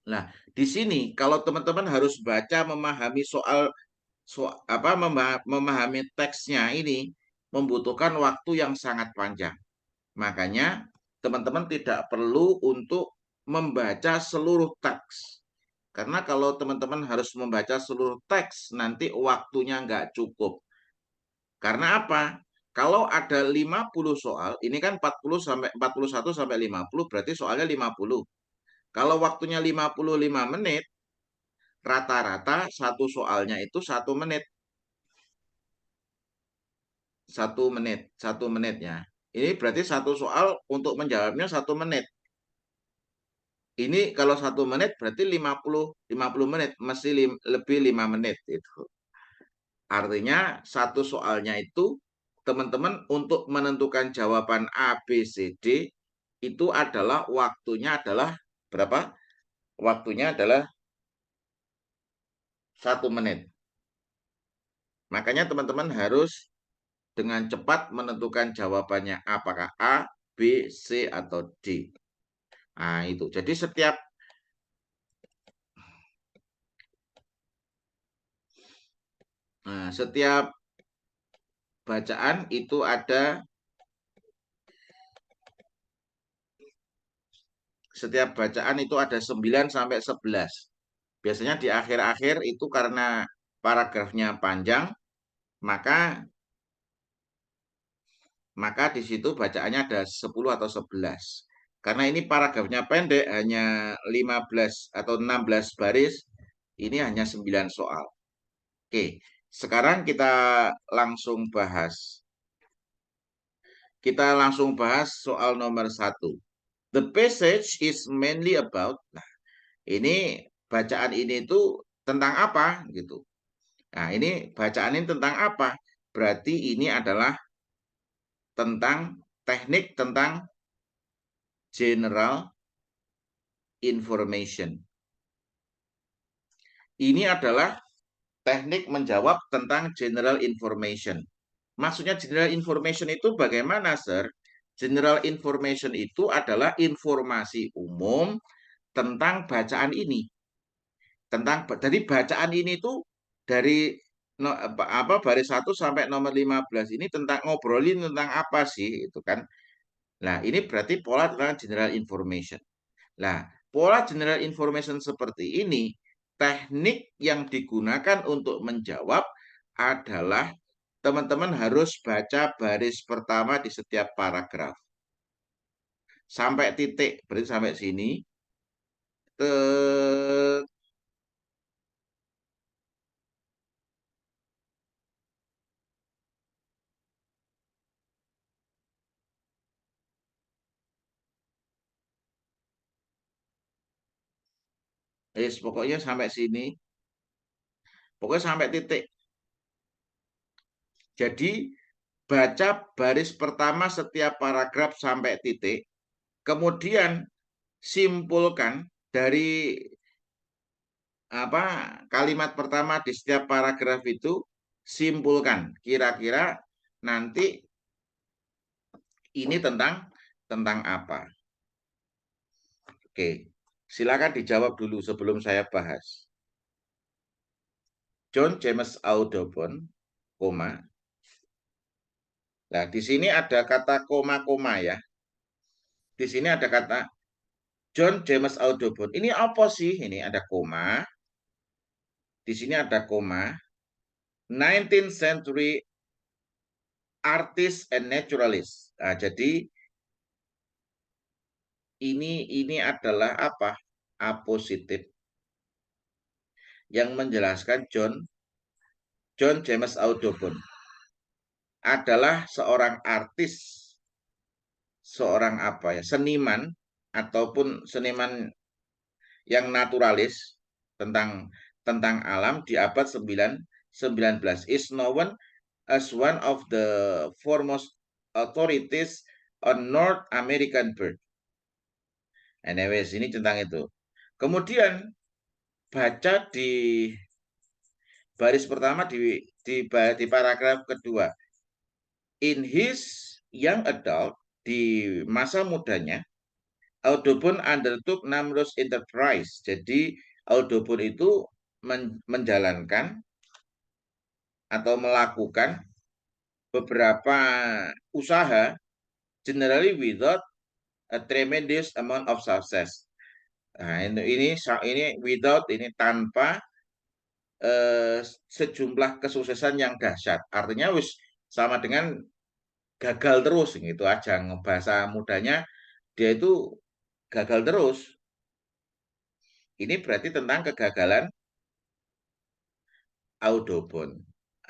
Nah, di sini kalau teman-teman harus baca memahami memahami teksnya ini membutuhkan waktu yang sangat panjang. Makanya teman-teman tidak perlu untuk membaca seluruh teks. Karena kalau teman-teman harus membaca seluruh teks, nanti waktunya nggak cukup. Karena apa? Kalau ada 50 soal, ini kan 41 sampai 50, berarti soalnya 50. Kalau waktunya 55 menit, rata-rata satu soalnya itu 1 menit. 1 menit ya. Ini berarti satu soal untuk menjawabnya 1 menit. Ini kalau 1 menit berarti 50 menit, mesti lebih 5 menit itu. Artinya satu soalnya itu teman-teman untuk menentukan jawaban A, B, C, D itu adalah waktunya adalah berapa? Waktunya adalah 1 menit. Makanya teman-teman harus dengan cepat menentukan jawabannya apakah A, B, C, atau D. Nah, itu. Jadi setiap bacaan itu ada setiap bacaan itu ada 9 sampai 11. Biasanya di akhir-akhir itu karena paragrafnya panjang, maka di situ bacaannya ada 10 atau 11. Karena ini paragrafnya pendek, hanya 15 atau 16 baris, ini hanya 9 soal. Oke, sekarang kita langsung bahas. Kita langsung bahas soal nomor 1. The passage is mainly about, ini bacaan ini itu tentang apa gitu. Nah, ini bacaan ini tentang apa? Berarti ini adalah tentang teknik tentang general information. Ini adalah teknik menjawab tentang general information. Maksudnya general information itu bagaimana, Sir? General information itu adalah informasi umum tentang bacaan ini. Jadi bacaan ini tuh dari baris 1 sampai nomor 15 ini tentang ngobrolin tentang apa sih itu kan. Nah, ini berarti pola tentang general information. Nah, pola general information seperti ini, teknik yang digunakan untuk menjawab adalah teman-teman harus baca baris pertama di setiap paragraf. Sampai titik, berarti sampai sini. Pokoknya sampai sini. Pokoknya sampai titik. Jadi baca baris pertama setiap paragraf sampai titik, kemudian simpulkan dari kalimat pertama di setiap paragraf itu, simpulkan kira-kira nanti ini tentang apa. Oke, silakan dijawab dulu sebelum saya bahas. John James Audubon, koma. Nah, di sini ada kata koma-koma ya. Di sini ada kata John James Audubon. Ini apa sih? Ini ada koma. Di sini ada koma. 19th century artist and naturalist. Nah, jadi ini adalah apa? Apositif yang menjelaskan John James Audubon adalah seorang artis, seorang seniman ataupun seniman yang naturalis tentang alam di abad 19 is known as one of the foremost authorities on North American bird. Anyways, ini tentang itu. Kemudian baca di baris pertama di paragraf kedua. In his young adult, di masa mudanya, Audubon undertook numerous enterprise. Jadi Audubon itu menjalankan atau melakukan beberapa usaha, generally without a tremendous amount of success. Nah, ini without, ini tanpa sejumlah kesuksesan yang dahsyat. Artinya sama dengan gagal terus gitu aja. Bahasa mudanya dia itu gagal terus. Ini berarti tentang kegagalan Audubon.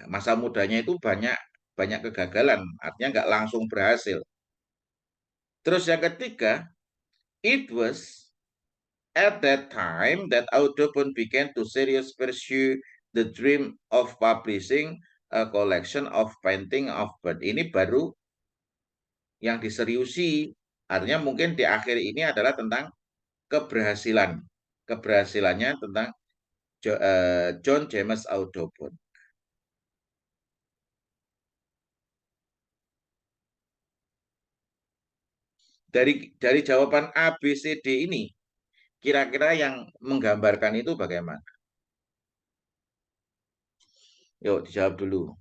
Masa mudanya itu banyak kegagalan, artinya nggak langsung berhasil. Terus yang ketiga, it was at that time that Audubon began to seriously pursue the dream of publishing a collection of painting of bird. Ini baru yang diseriusi, artinya mungkin di akhir ini adalah tentang keberhasilannya tentang John James Audubon. Dari jawaban A, B, C, D ini, kira-kira yang menggambarkan itu bagaimana? Yuk, dijawab dulu.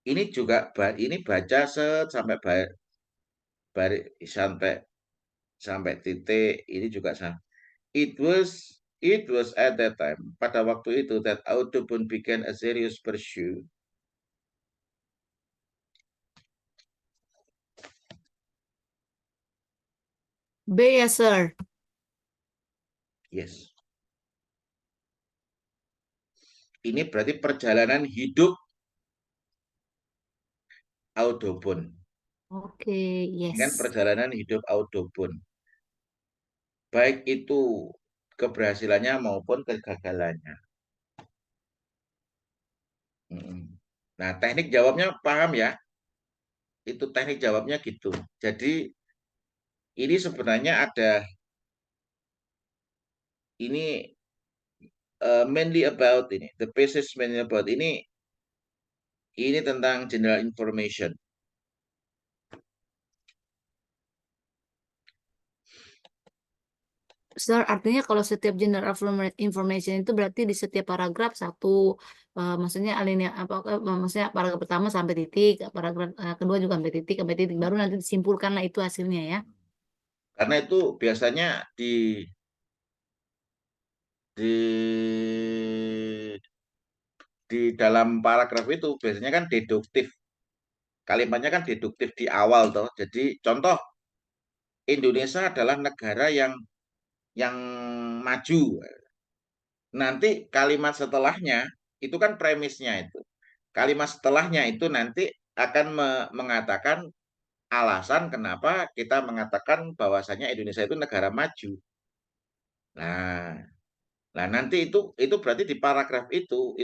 Ini juga ini baca sampai sampai titik ini juga sama. It was at that time, pada waktu itu, that Audubon began a serious pursuit. B ya, Sir. Yes. Ini berarti perjalanan hidup Audubon. Oke, Ini kan yes. perjalanan hidup Audubon. Baik itu keberhasilannya maupun kegagalannya. Nah, teknik jawabnya paham ya? Itu teknik jawabnya gitu. Jadi ini sebenarnya ini mainly about ini. The passage mainly about ini tentang general information. Sir, artinya kalau setiap general information itu berarti di setiap paragraf satu, maksudnya alinea maksudnya paragraf pertama sampai titik, paragraf kedua juga sampai titik, baru nanti disimpulkanlah itu hasilnya ya. Karena itu biasanya di dalam paragraf itu biasanya kan deduktif. Kalimatnya kan deduktif di awal toh. Jadi contoh Indonesia adalah negara yang maju. Nanti kalimat setelahnya itu kan premisnya itu. Kalimat setelahnya itu nanti akan mengatakan alasan kenapa kita mengatakan bahwasanya Indonesia itu negara maju. Nah, nanti itu berarti di paragraf itu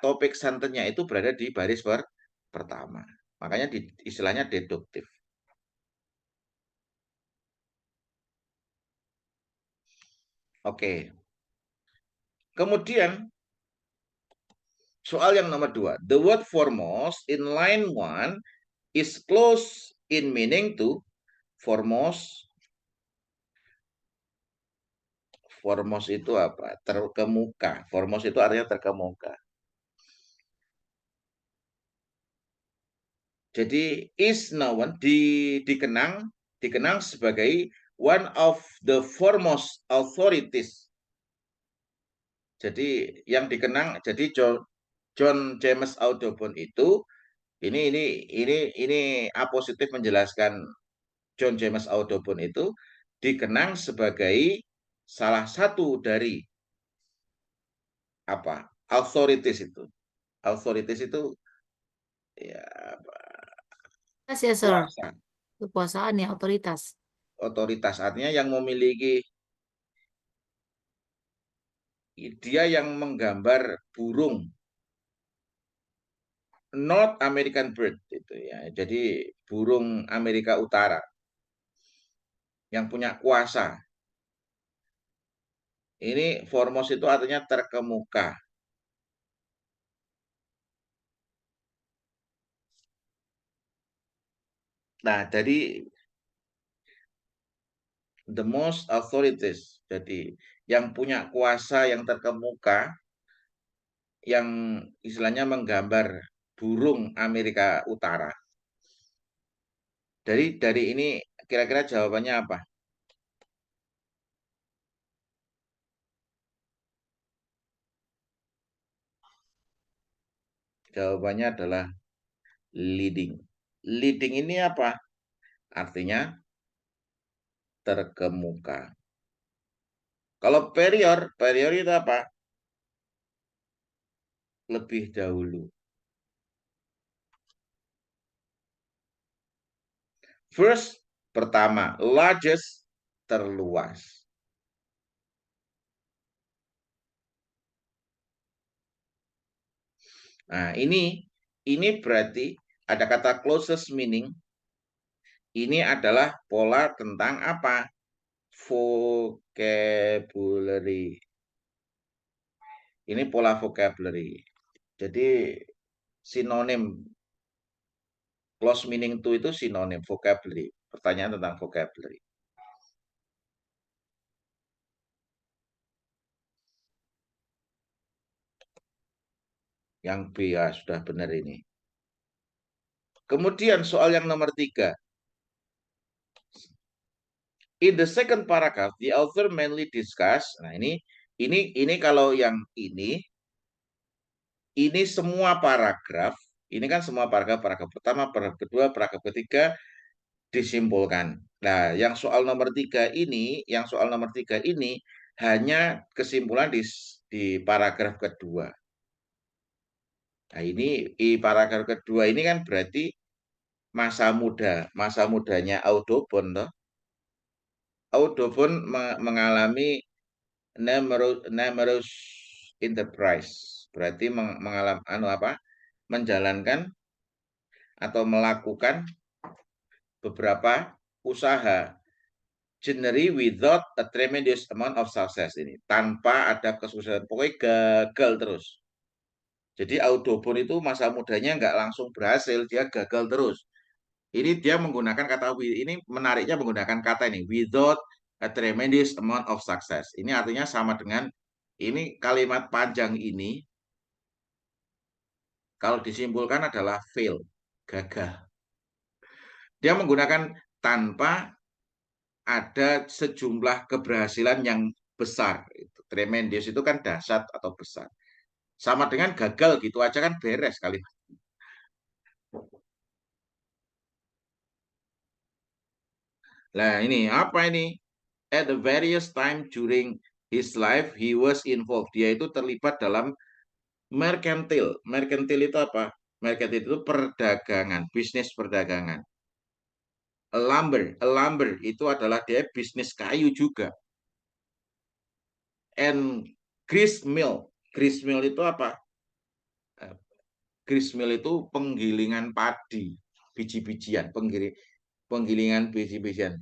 topik santennya itu berada di baris pertama. Makanya istilahnya deduktif. Oke. Kemudian soal yang nomor 2. The word foremost in line 1 is close in meaning to foremost. Foremost itu apa? Terkemuka. Foremost itu artinya terkemuka. Jadi is known dikenang sebagai one of the foremost authorities. Jadi yang dikenang jadi John James Audubon itu ini A positif menjelaskan John James Audubon itu dikenang sebagai salah satu dari apa? Authorities itu. Authorities itu ya Ya, Sir. kuasa. Kekuasaan ya, otoritas. Otoritas artinya yang memiliki dia yang menggambar burung North American bird itu ya. Jadi burung Amerika Utara yang punya kuasa. Ini foremost itu artinya terkemuka. Nah, jadi the most authorities. Jadi yang punya kuasa yang terkemuka yang istilahnya menggambar burung Amerika Utara. Dari ini kira-kira jawabannya apa? Jawabannya adalah leading. Leading ini apa? Artinya terkemuka. Kalau perior itu apa? Lebih dahulu. First, pertama. Largest, terluas. Nah, ini berarti ada kata closest meaning. Ini adalah pola tentang apa? Vocabulary. Ini pola vocabulary. Jadi sinonim close meaning to itu sinonim vocabulary. Pertanyaan tentang vocabulary. Yang B ya sudah benar ini. Kemudian soal yang nomor 3. In the second paragraph, the author mainly discuss. Nah ini kalau yang ini semua paragraf. Ini kan semua paragraf pertama, paragraf kedua, paragraf ketiga disimpulkan. Nah, yang soal nomor 3 ini hanya kesimpulan di paragraf kedua. Nah, ini di paragraf kedua ini kan berarti masa mudanya Audubon toh. Audubon mengalami numerous enterprise. Berarti menjalankan atau melakukan beberapa usaha extraordinary without a tremendous amount of success ini. Tanpa ada kesuksesan. Pokoknya gagal terus. Jadi Audubon itu masa mudanya nggak langsung berhasil, dia gagal terus. Ini dia menggunakan kata ini menariknya menggunakan kata ini without a tremendous amount of success. Ini artinya sama dengan ini kalimat panjang ini kalau disimpulkan adalah fail, gagal. Dia menggunakan tanpa ada sejumlah keberhasilan yang besar. Tremendous itu kan dahsyat atau besar. Sama dengan gagal gitu aja kan beres kalimat. Nah ini apa ini? At the various time during his life he was involved. Dia itu terlibat dalam merkantil. Merkantil itu apa? Merkantil itu perdagangan, bisnis perdagangan. A lumber itu adalah dia bisnis kayu juga. And gristmill itu apa? Gristmill itu penggilingan padi, biji-bijian, penggilingan biji-bijian.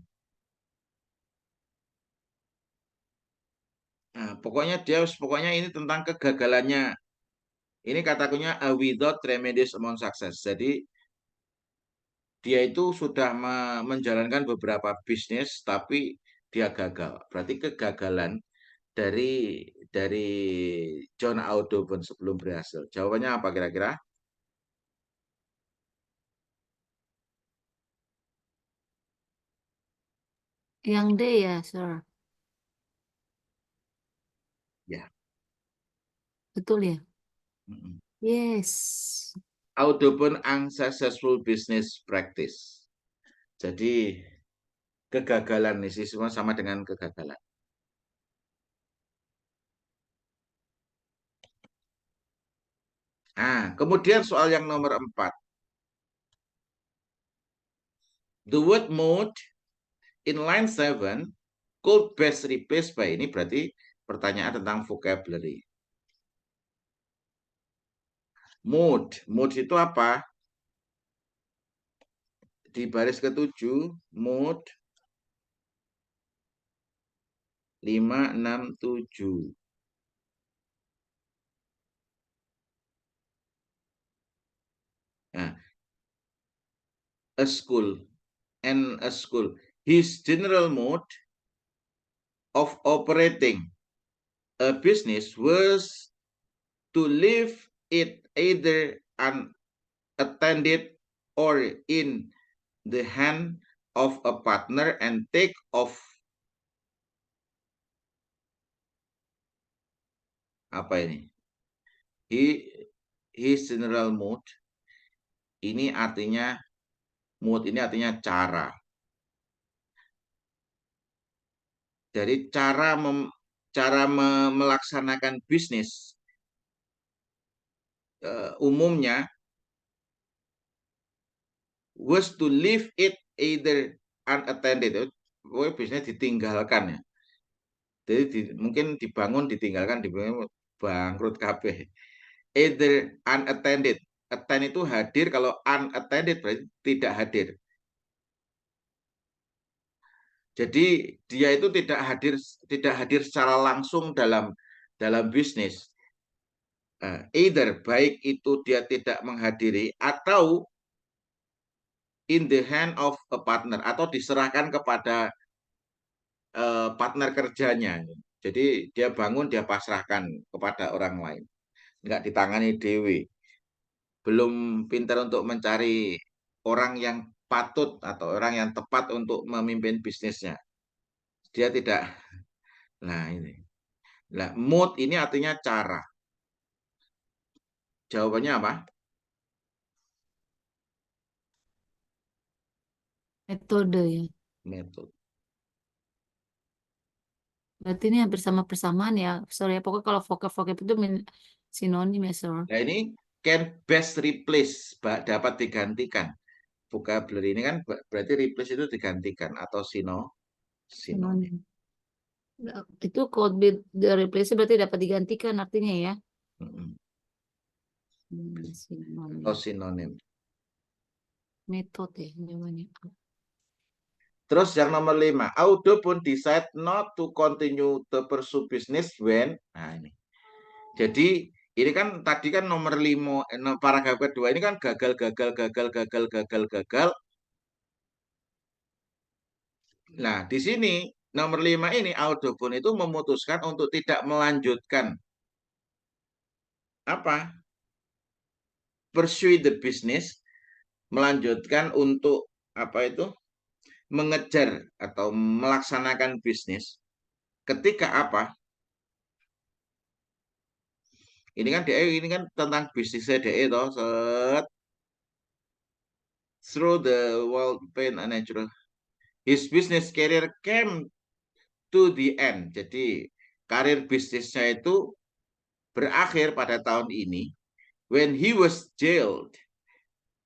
Nah, pokoknya ini tentang kegagalannya. Ini katakunya without tremendous amount success. Jadi dia itu sudah menjalankan beberapa bisnis tapi dia gagal. Berarti kegagalan dari John Audubon sebelum berhasil. Jawabannya apa kira-kira? Yang D ya, Sir. Ya. Betul ya? Mm-mm. Yes. Audubon unsuccessful business practice. Jadi kegagalan nih semua sama dengan kegagalan. Nah, kemudian soal yang nomor 4. The word mode in line 7 could best replaced by, ini berarti pertanyaan tentang vocabulary. Mode itu apa? Di baris ke-7, mode 5, 6, 7. Nah, a school. His general mode of operating a business was to leave it either unattended or in the hand of a partner and take off. Apa ini? His general mode ini artinya cara. Jadi cara melaksanakan bisnis umumnya was to leave it either unattended, bisnis ditinggalkan ya. Jadi mungkin dibangun ditinggalkan, bangkrut kabeh. Either unattended, attend itu hadir, kalau unattended berarti tidak hadir. Jadi dia itu tidak hadir secara langsung dalam bisnis. Either baik itu dia tidak menghadiri atau in the hand of a partner, atau diserahkan kepada partner kerjanya. Jadi dia bangun, dia pasrahkan kepada orang lain, nggak ditangani dewe. Belum pintar untuk mencari orang yang patut atau orang yang tepat untuk memimpin bisnisnya. Dia tidak. Nah ini. Nah, mode ini artinya cara. Jawabannya apa? Metode ya. Metode. Berarti ini hampir sama persamaan ya. Sorry ya, pokoknya kalau vocab itu sinonim ya, Sir. Nah ini can best replace, dapat digantikan. Vocabulary ini kan berarti replace itu digantikan atau sinonim. Itu could be replace berarti dapat digantikan artinya ya. Atau sinonim. Metode ya jawabannya. Terus yang nomor 5, Audo pun decide not to continue to pursue business when. Nah ini. Jadi ini kan tadi kan nomor 5, paragraf kedua ini kan gagal. Nah, di sini nomor 5 ini Audo pun itu memutuskan untuk tidak melanjutkan apa? Pursue the business, melanjutkan untuk apa itu? Mengejar atau melaksanakan bisnis ketika apa? Ini kan DE ini kan tentang bisnisnya DE toh, set through the world pain and natural. His business career came to the end. Jadi karir bisnisnya itu berakhir pada tahun ini when he was jailed.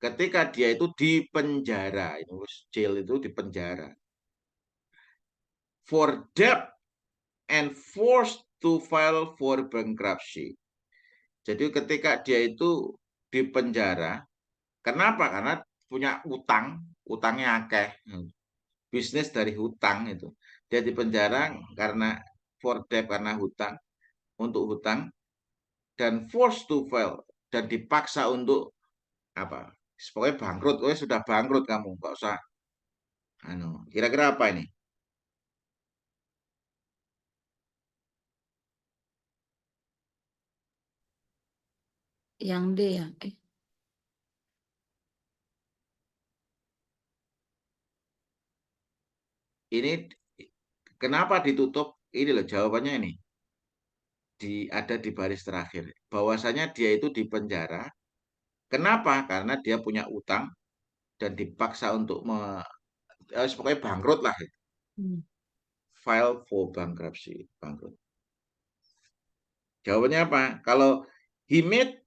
Ketika dia itu di penjara, itu jail itu di penjara. For debt and forced to file for bankruptcy. Jadi ketika dia itu di penjara, kenapa? Karena punya utang, utangnya akeh. Bisnis dari hutang itu. Dia di penjara karena for debt karena hutang, untuk hutang, dan forced to file, dan dipaksa untuk apa? Pokoknya bangkrut, sudah bangkrut kamu, nggak usah. Kira-kira apa ini? Yang D ya. Ini kenapa ditutup? Ini loh jawabannya ini. Ada di baris terakhir. Bahwasanya dia itu di penjara. Kenapa? Karena dia punya utang dan dipaksa untuk pokoknya bangkrut lah. File for bankruptcy, bangkrut. Jawabannya apa? Kalau he made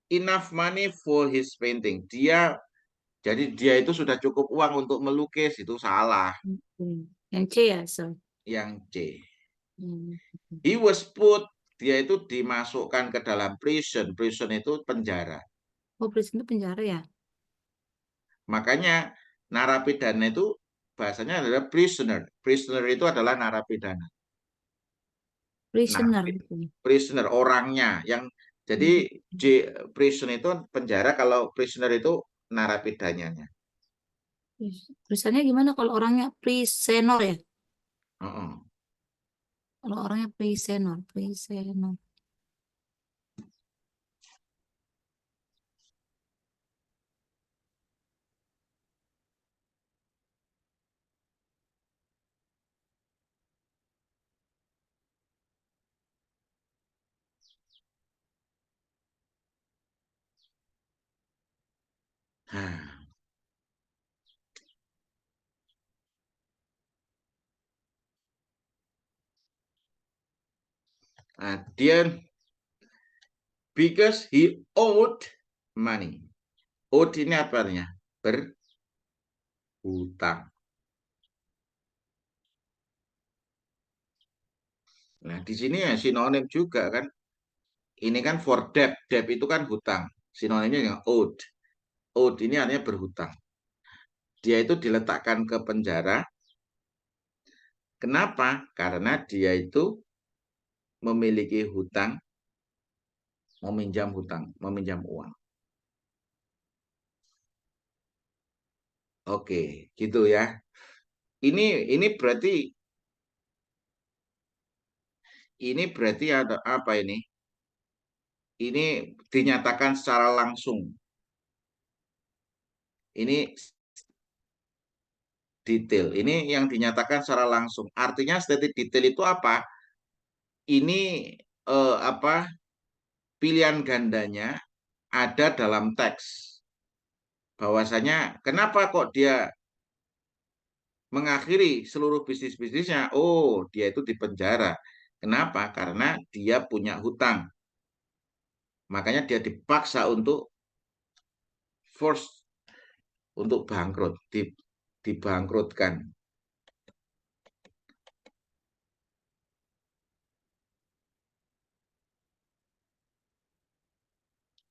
enough money for his painting, jadi dia itu sudah cukup uang untuk melukis, itu salah. Yang C ya, so. Yang C. He was put, dia itu dimasukkan ke dalam prison. Prison itu penjara. Oh, prison itu penjara ya? Makanya narapidana itu bahasanya adalah prisoner. Prisoner itu adalah narapidana. Prisoner. Prisoner orangnya yang jadi prison itu penjara, kalau prisoner itu narapidananya. Tulisannya gimana kalau orangnya prisoner ya? Uh-uh. Kalau orangnya prisoner. Dia because he owed money. Owed ini apa artinya? Berhutang. Nah, di sini ya sinonim juga kan. Ini kan for debt. Debt itu kan hutang. Sinonimnya yang owed. Owed ini artinya berhutang. Dia itu diletakkan ke penjara. Kenapa? Karena dia itu memiliki hutang, meminjam uang. Oke, gitu ya. Ini berarti ada apa ini? Ini dinyatakan secara langsung. Ini detail. Ini yang dinyatakan secara langsung. Artinya stated detail itu apa? Ini apa? Pilihan gandanya ada dalam teks. Bahwasanya kenapa kok dia mengakhiri seluruh bisnis-bisnisnya? Oh, dia itu di penjara. Kenapa? Karena dia punya hutang. Makanya dia dipaksa untuk bangkrut, dibangkrutkan.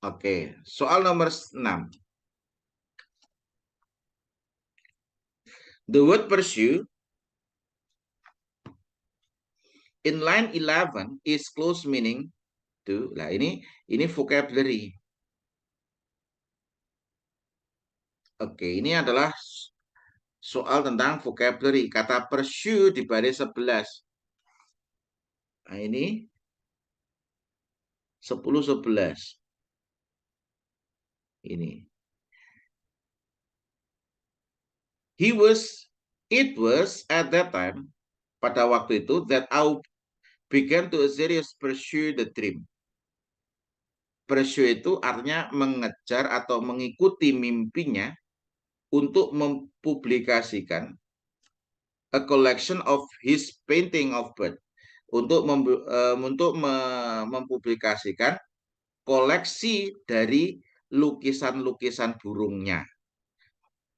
Oke, soal nomor 6. The word pursue in line 11 is close meaning to. Nah, ini vocabulary. Oke, ini adalah soal tentang vocabulary. Kata pursue di baris 11. Nah, ini 10-11. Ini. It was at that time, pada waktu itu, that I began to serious pursue the dream. Pursue itu artinya mengejar atau mengikuti mimpinya untuk mempublikasikan a collection of his painting of bird. Untuk mempublikasikan koleksi dari lukisan-lukisan burungnya.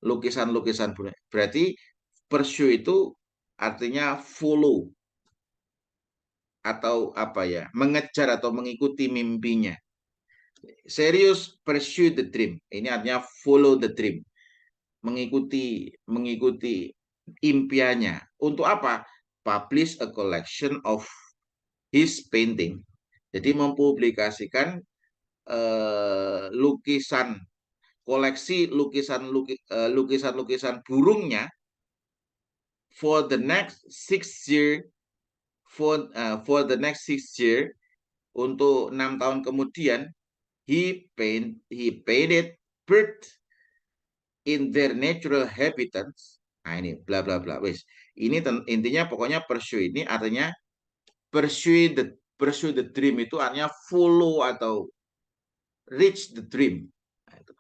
Lukisan-lukisan burung. Berarti pursue itu artinya follow atau apa ya, mengejar atau mengikuti mimpinya. Serious pursue the dream. Ini artinya follow the dream. Mengikuti impiannya. Untuk apa? Publish a collection of his painting. Jadi mempublikasikan lukisan, koleksi lukisan-lukisan burungnya for the next 6 year, for the next 6 year, untuk 6 tahun kemudian. He painted birds in their natural habitats. Nah, ini bla bla bla. Wes, ini intinya pokoknya pursue ini artinya pursue the dream itu artinya follow atau reach the dream. Nah, itu.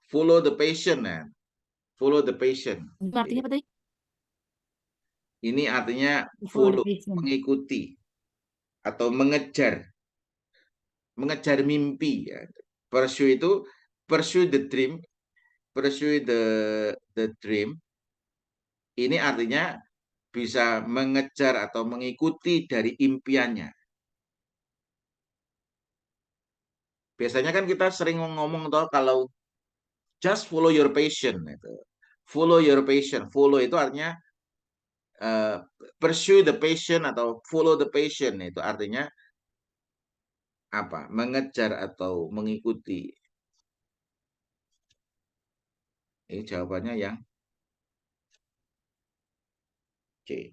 Follow the passion, nah. Follow the passion. Artinya apa tadi? Ini artinya Follow follow, the passion. mengikuti atau mengejar mimpi ya. Pursue itu pursue the dream, pursue the dream. Ini artinya bisa mengejar atau mengikuti dari impiannya. Biasanya kan kita sering ngomong toh kalau just follow your passion itu. Follow your passion. Follow itu artinya pursue the passion atau follow the passion, itu artinya apa? Mengejar atau mengikuti. Ini jawabannya yang C.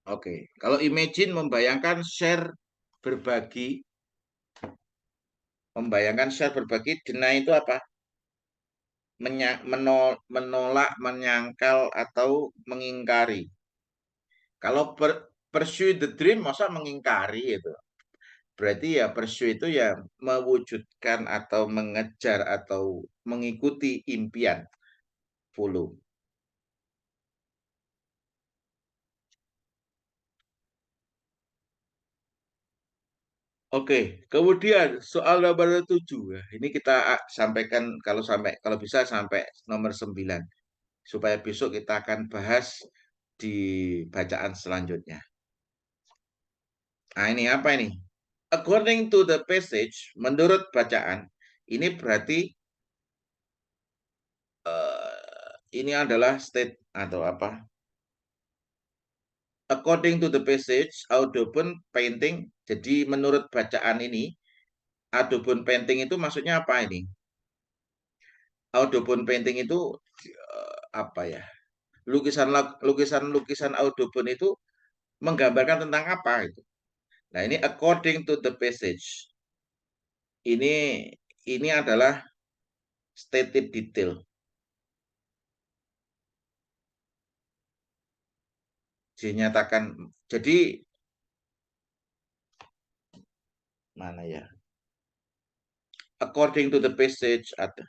Oke, kalau imagine membayangkan share berbagi, deny itu apa? Menolak, menyangkal atau mengingkari. Kalau pursue the dream, masa mengingkari itu? Berarti ya pursue itu ya mewujudkan atau mengejar atau mengikuti impian. Follow. Oke, kemudian soal nomor 7. Ini kita sampaikan kalau bisa sampai nomor 9. Supaya besok kita akan bahas di bacaan selanjutnya. Nah, ini apa ini? According to the passage, menurut bacaan, ini berarti ini adalah state atau apa? According to the passage, Audubon painting. Jadi menurut bacaan ini, Audubon painting itu maksudnya apa ini? Audubon painting itu apa ya? Lukisan Audubon itu menggambarkan tentang apa itu? Nah, ini according to the passage. Ini adalah stated detail. Dinyatakan. Jadi mana ya? According to the passage ada.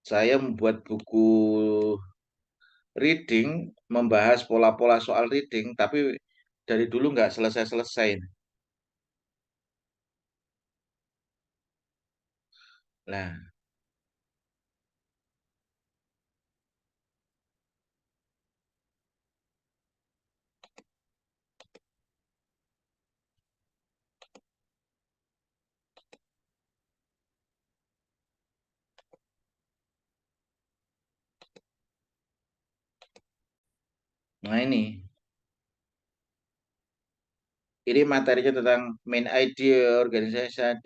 saya membuat buku reading, membahas pola-pola soal reading, tapi dari dulu nggak selesai-selesai. Nah, ini materinya tentang main idea organization.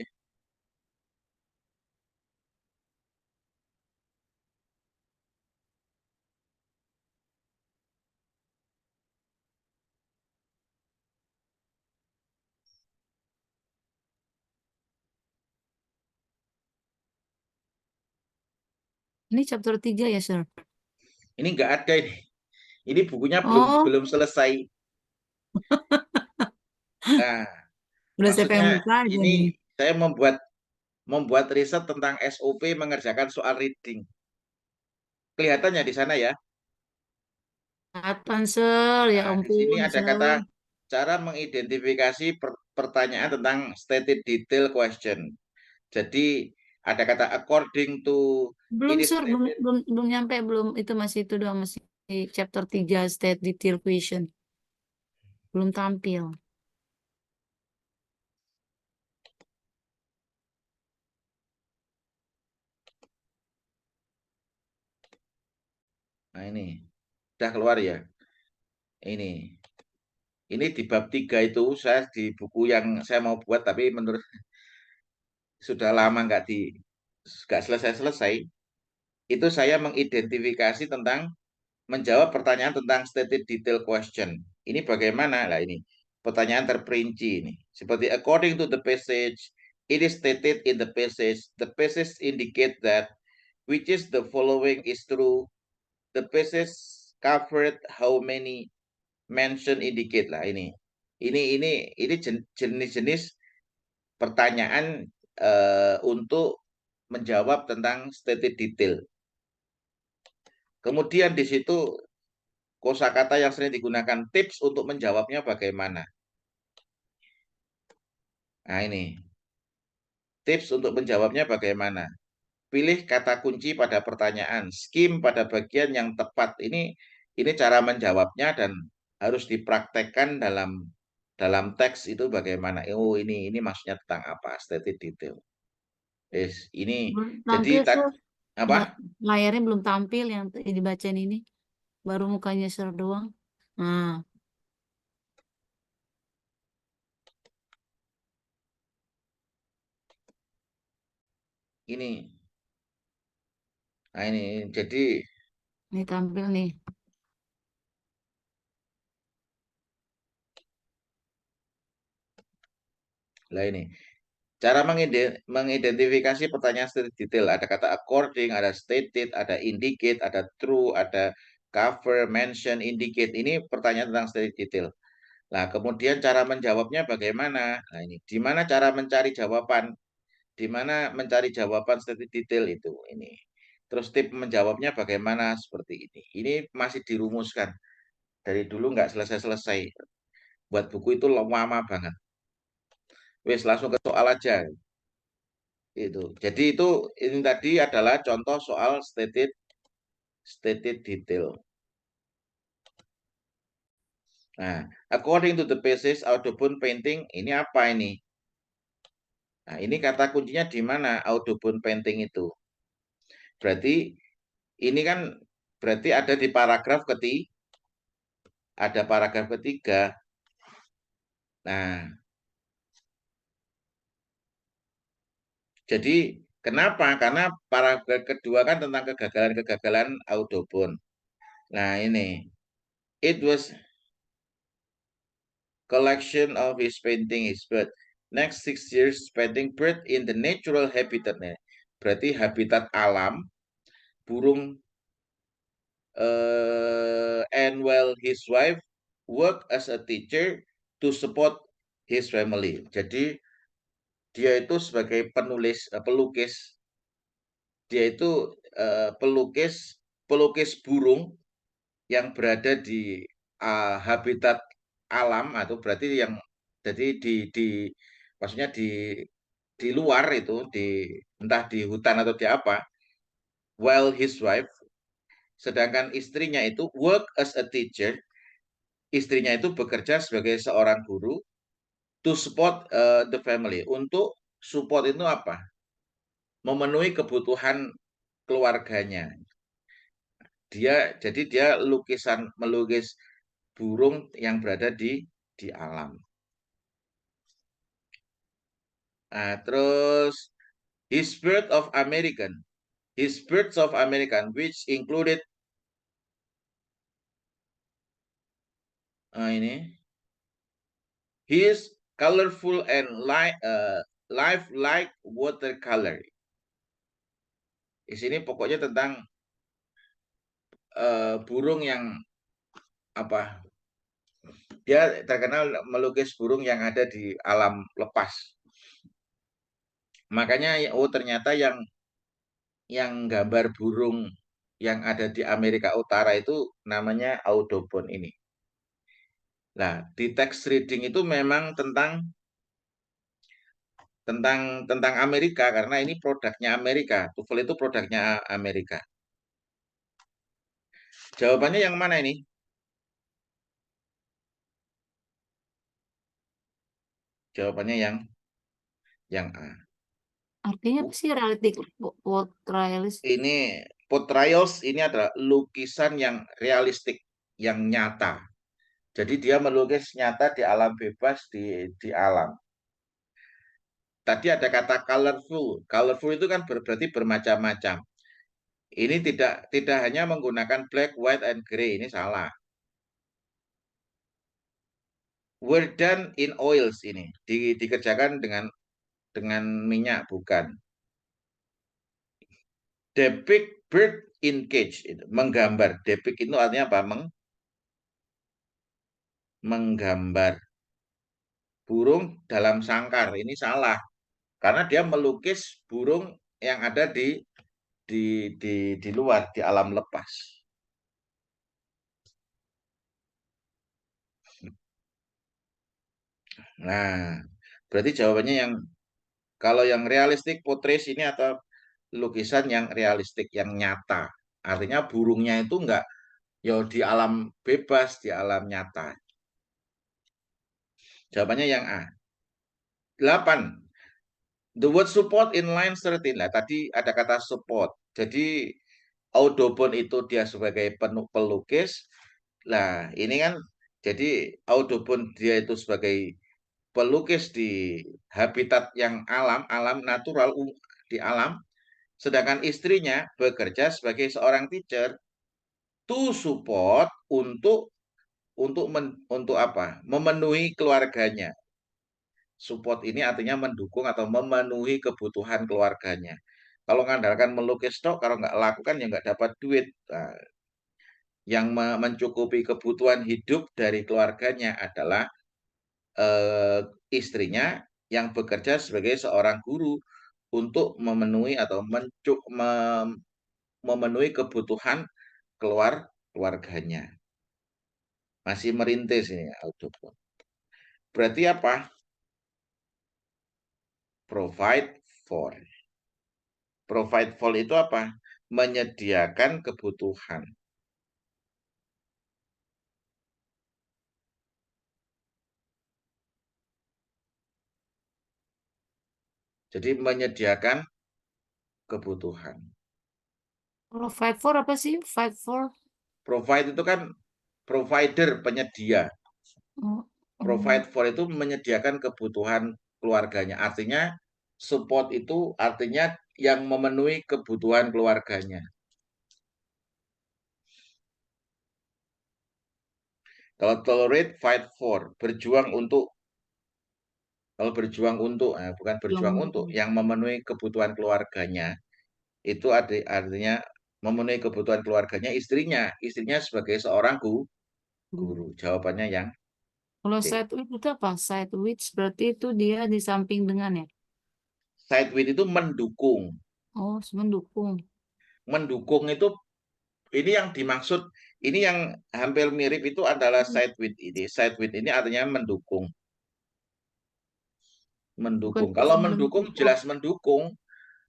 Ini chapter 3 ya, Sir? Ini nggak ada ini. Ini bukunya Oh, belum selesai. Nah, udah saya pengen maksudnya buka aja nih. ini saya membuat riset tentang SOP mengerjakan soal reading. Kelihatannya di sana ya. Kelihatan, Sir. Ya Nah, di sini ampun, ada Sir. kata cara mengidentifikasi pertanyaan tentang stated detail question. Jadi ada kata according to Belum, it is Sir. Belum, stated. belum, belum nyampe. Belum, itu masih itu doang. Masih chapter 3 state detail question. Belum tampil. Nah ini sudah keluar ya. Ini di bab 3 itu saya di buku yang saya mau buat tapi menurut sudah lama nggak selesai-selesai. Itu saya mengidentifikasi tentang menjawab pertanyaan tentang stated detail question. Ini bagaimana? Nah ini pertanyaan terperinci ini. Seperti according to the passage, it is stated in the passage indicate that which is the following is true. The passage covered how many mention indicate lah ini. Ini jenis-jenis pertanyaan untuk menjawab tentang stated detail. Kemudian di situ kosakata yang sering digunakan tips untuk menjawabnya bagaimana. Nah ini tips untuk menjawabnya bagaimana. Pilih kata kunci pada pertanyaan, skim pada bagian yang tepat. Ini cara menjawabnya dan harus dipraktekkan dalam teks itu bagaimana. Oh ini maksudnya tentang apa? Stated detail. Ini Belum jadi tampil, Sir. apa? Layarnya belum tampil yang dibacain ini. Baru mukanya Sir doang. Nah, Ini. Nah ini jadi ini tampil nih. lah ini. Cara mengidentifikasi pertanyaan stated detail. Ada kata according, ada stated, ada indicate, ada true, ada cover, mention, indicate. Ini pertanyaan tentang stated detail. Nah, kemudian cara menjawabnya bagaimana? Nah, ini di mana cara mencari jawaban? Di mana mencari jawaban stated detail itu? Ini. Terus tip menjawabnya bagaimana? Seperti ini. Ini masih dirumuskan. Dari dulu nggak selesai-selesai. Buat buku itu lama banget. Wes langsung ke soal aja. Itu. Jadi ini tadi adalah contoh soal stated detail. Nah, according to the basis Audubon painting, ini apa ini? Nah, ini kata kuncinya di mana Audubon painting itu? Berarti ini kan berarti ada di paragraf ketiga. Nah, jadi kenapa? Karena paragraf kedua kan tentang kegagalan-kegagalan Audubon. Nah, ini it was collection of his painting is bird. Next 6 years spending bird in the natural habitat. Berarti habitat alam burung and while his wife work as a teacher to support his family. Jadi dia itu sebagai pelukis, dia itu pelukis burung yang berada di habitat alam, atau berarti yang jadi maksudnya di luar itu, entah di hutan atau di apa, while his wife, sedangkan istrinya itu work as a teacher, istrinya itu bekerja sebagai seorang guru, to support the family. Untuk support itu apa? Memenuhi kebutuhan keluarganya. Jadi dia melukis burung yang berada di alam. Nah, terus his birds of American, which included ini his colorful and lifelike watercolor. Di sini pokoknya tentang burung yang apa? Dia terkenal melukis burung yang ada di alam lepas. Makanya ternyata yang gambar burung yang ada di Amerika Utara itu namanya Audubon ini. Nah, di text reading itu memang tentang Amerika, karena ini produknya Amerika. TOEFL itu produknya Amerika. Jawabannya yang mana ini? Jawabannya yang A. Artinya apa sih realistic portrayals? Ini portrayals ini adalah lukisan yang realistik, yang nyata. Jadi dia melukis nyata di alam bebas, di alam. Tadi ada kata colorful. Colorful itu kan berarti bermacam-macam. Ini tidak hanya menggunakan black, white, and gray. Ini salah. Were done in oils ini. Dikerjakan dengan minyak, bukan. Depict bird in cage. Menggambar. Depict itu artinya apa? Menggambar burung dalam sangkar. Ini salah. Karena dia melukis burung yang ada di luar, di alam lepas. Nah, berarti jawabannya kalau yang realistik portrait ini atau lukisan yang realistik, yang nyata. Artinya burungnya itu enggak di alam bebas, di alam nyata. Jawabannya yang A. 8. The word support in line 13. Lah, tadi ada kata support. Jadi Audubon itu dia sebagai pelukis. Lah, ini kan jadi Audubon dia itu sebagai pelukis di habitat yang alam natural di alam, sedangkan istrinya bekerja sebagai seorang teacher to support untuk apa? Memenuhi keluarganya. Support ini artinya mendukung atau memenuhi kebutuhan keluarganya. Kalau mengandalkan melukis tok, kalau nggak lakukan ya nggak dapat duit. Nah, yang mencukupi kebutuhan hidup dari keluarganya adalah istrinya yang bekerja sebagai seorang guru untuk memenuhi atau memenuhi kebutuhan keluarganya. Masih merintis ini Audubon. Berarti apa? Provide for. Provide for itu apa? Menyediakan kebutuhan. Jadi menyediakan kebutuhan. Kalau fight for apa sih? Fight for? Provide itu kan provider, penyedia. Provide for itu menyediakan kebutuhan keluarganya. Artinya support itu artinya yang memenuhi kebutuhan keluarganya. Kalau tolerate, fight for, berjuang untuk. Kalau berjuang untuk, bukan berjuang untuk, yang memenuhi kebutuhan keluarganya, itu artinya memenuhi kebutuhan keluarganya istrinya sebagai seorang guru. Jawabannya yang Kalau C. side with itu apa? Side with berarti itu dia di samping dengan ya? Side with itu mendukung. Oh, mendukung. mendukung itu ini yang dimaksud, ini yang hampir mirip itu adalah side with ini. Side with ini artinya mendukung. Bukan Mendukung. terus Kalau menunggu. mendukung jelas mendukung,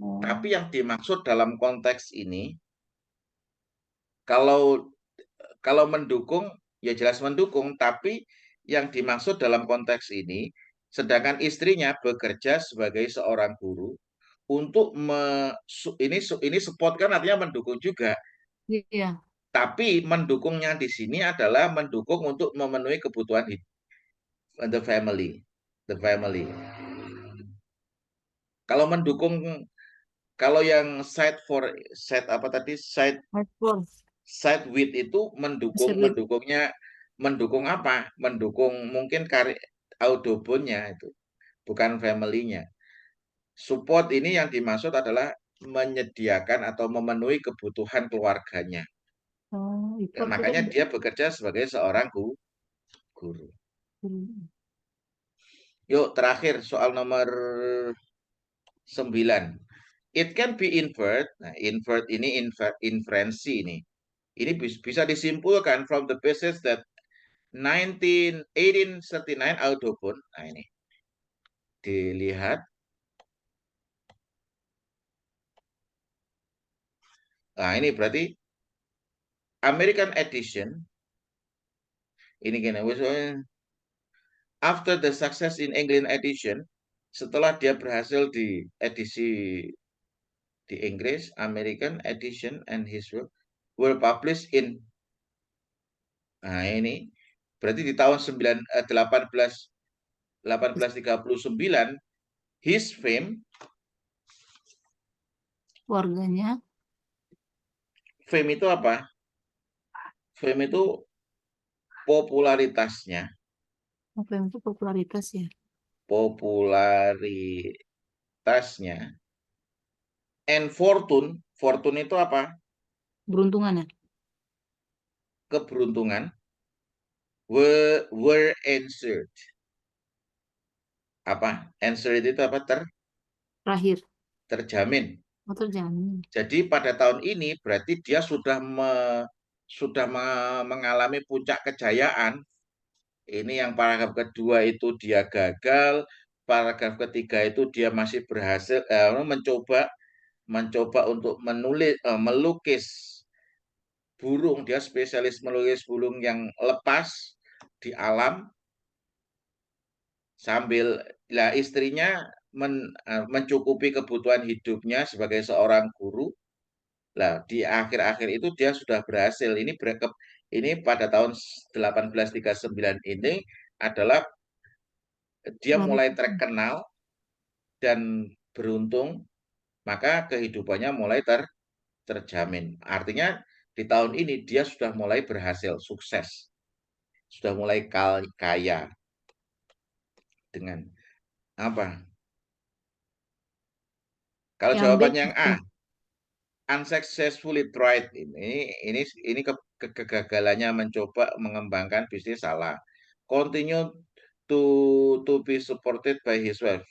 Oh, tapi yang dimaksud dalam konteks ini kalau mendukung ya jelas mendukung, tapi yang dimaksud dalam konteks ini sedangkan istrinya bekerja sebagai seorang guru untuk ini support kan artinya mendukung juga. iya. Tapi mendukungnya di sini adalah mendukung untuk memenuhi kebutuhan hidup the family. Kalau mendukung, kalau yang side apa tadi side with itu mendukungnya mendukung apa? Mendukung mungkin audiobooknya itu, bukan family-nya. Support ini yang dimaksud adalah menyediakan atau memenuhi kebutuhan keluarganya. Oh, itu Makanya artinya dia bekerja sebagai seorang guru. Yuk, terakhir soal nomor 9. It can be inferred. Nah, invert ini inferensi ini. Ini bisa disimpulkan from the basis that 1839 Audubon. Nah, ini dilihat. Nah, ini berarti American edition. Ini gini, after the success in England edition, setelah dia berhasil di edisi di Inggris, American edition and his work were published in. Nah, ini berarti di tahun 1839 his fame keluarganya. Fame itu apa? Fame itu popularitasnya. Apa yang itu popularitas ya? Popularitasnya. And fortune. Fortune itu apa? Beruntungan ya? Keberuntungan. Were answered. Apa? Answered itu apa? Terakhir. Terjamin. Oh, terjamin. Jadi pada tahun ini berarti dia sudah mengalami puncak kejayaan. Ini yang paragraf kedua itu dia gagal, paragraf ketiga itu dia masih berhasil mencoba untuk melukis burung. Dia spesialis melukis burung yang lepas di alam. Sambil istrinya mencukupi kebutuhan hidupnya sebagai seorang guru. Lah di akhir-akhir itu dia sudah berhasil. Ini pada tahun 1839 ini adalah dia mulai terkenal dan beruntung, maka kehidupannya mulai terjamin. Artinya di tahun ini dia sudah mulai berhasil, sukses. Sudah mulai kaya. Dengan apa? Kalau Yang jawaban B, yang A, unsuccessfully tried ini kegagalannya mencoba mengembangkan bisnis salah. Continue to be supported by his wife.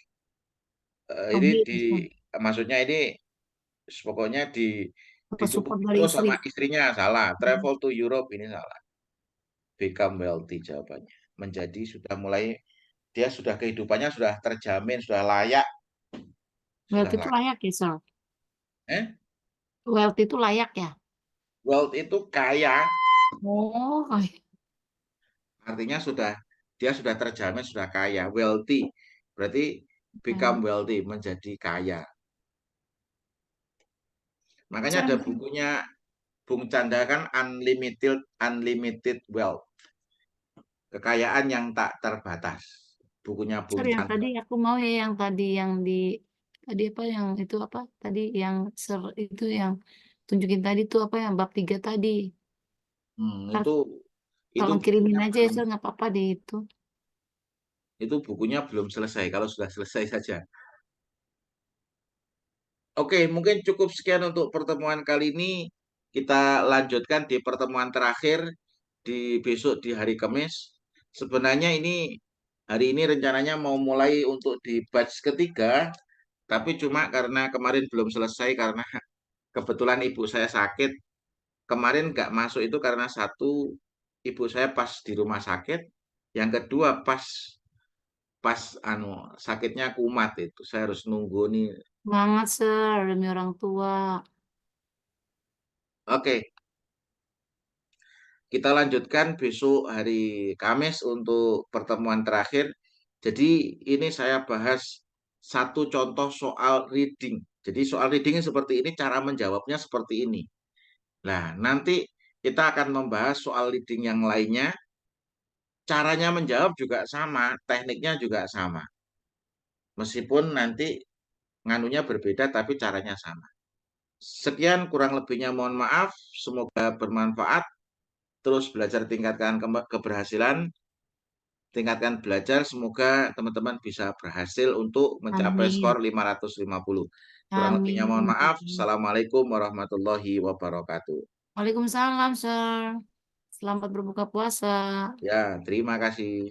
yang Ini B, maksudnya ini pokoknya support didukung dari terus istri. sama istrinya salah. Travel to Europe ini salah. Become wealthy jawabannya. Menjadi dia sudah kehidupannya sudah terjamin, sudah layak. Wealth itu layak ya, Sir? Wealth itu layak ya? Wealth itu kaya. Oh, Artinya dia sudah terjamin, sudah kaya. Wealthy berarti become wealthy, menjadi kaya. Makanya ada bukunya Bung Chandra kan Unlimited Wealth. Kekayaan yang tak terbatas. Bukunya Bung Sir, yang Chandra. tadi aku mau ya yang tadi apa yang itu apa? Tadi yang itu yang tunjukin tadi tuh apa yang bab 3 tadi. Itu Tolong kirimin aja ya, Sir, nggak apa-apa di itu. Itu bukunya belum selesai. Kalau sudah selesai saja. Oke, mungkin cukup sekian untuk pertemuan kali ini. Kita lanjutkan di pertemuan terakhir besok di hari Kamis. Sebenarnya hari ini rencananya mau mulai untuk di batch ketiga, tapi cuma karena kemarin belum selesai karena kebetulan ibu saya sakit. Kemarin nggak masuk itu karena satu, ibu saya pas di rumah sakit. Yang kedua pas pas sakitnya kumat itu. Saya harus nunggu nih. Semangat, Sir, demi orang tua. Oke, kita lanjutkan besok hari Kamis untuk pertemuan terakhir. Jadi ini saya bahas satu contoh soal reading. Jadi soal reading seperti ini, cara menjawabnya seperti ini. Nah, nanti kita akan membahas soal reading yang lainnya. Caranya menjawab juga sama, tekniknya juga sama. Meskipun nanti nganunya berbeda, tapi caranya sama. Sekian kurang lebihnya mohon maaf. Semoga bermanfaat. Terus belajar tingkatkan keberhasilan. Tingkatkan belajar, semoga teman-teman bisa berhasil untuk mencapai skor Amin. 550. Kurang lebihnya mohon Amin. maaf. Assalamualaikum warahmatullahi wabarakatuh. Waalaikumsalam, Sir. Selamat berbuka puasa. Ya, terima kasih.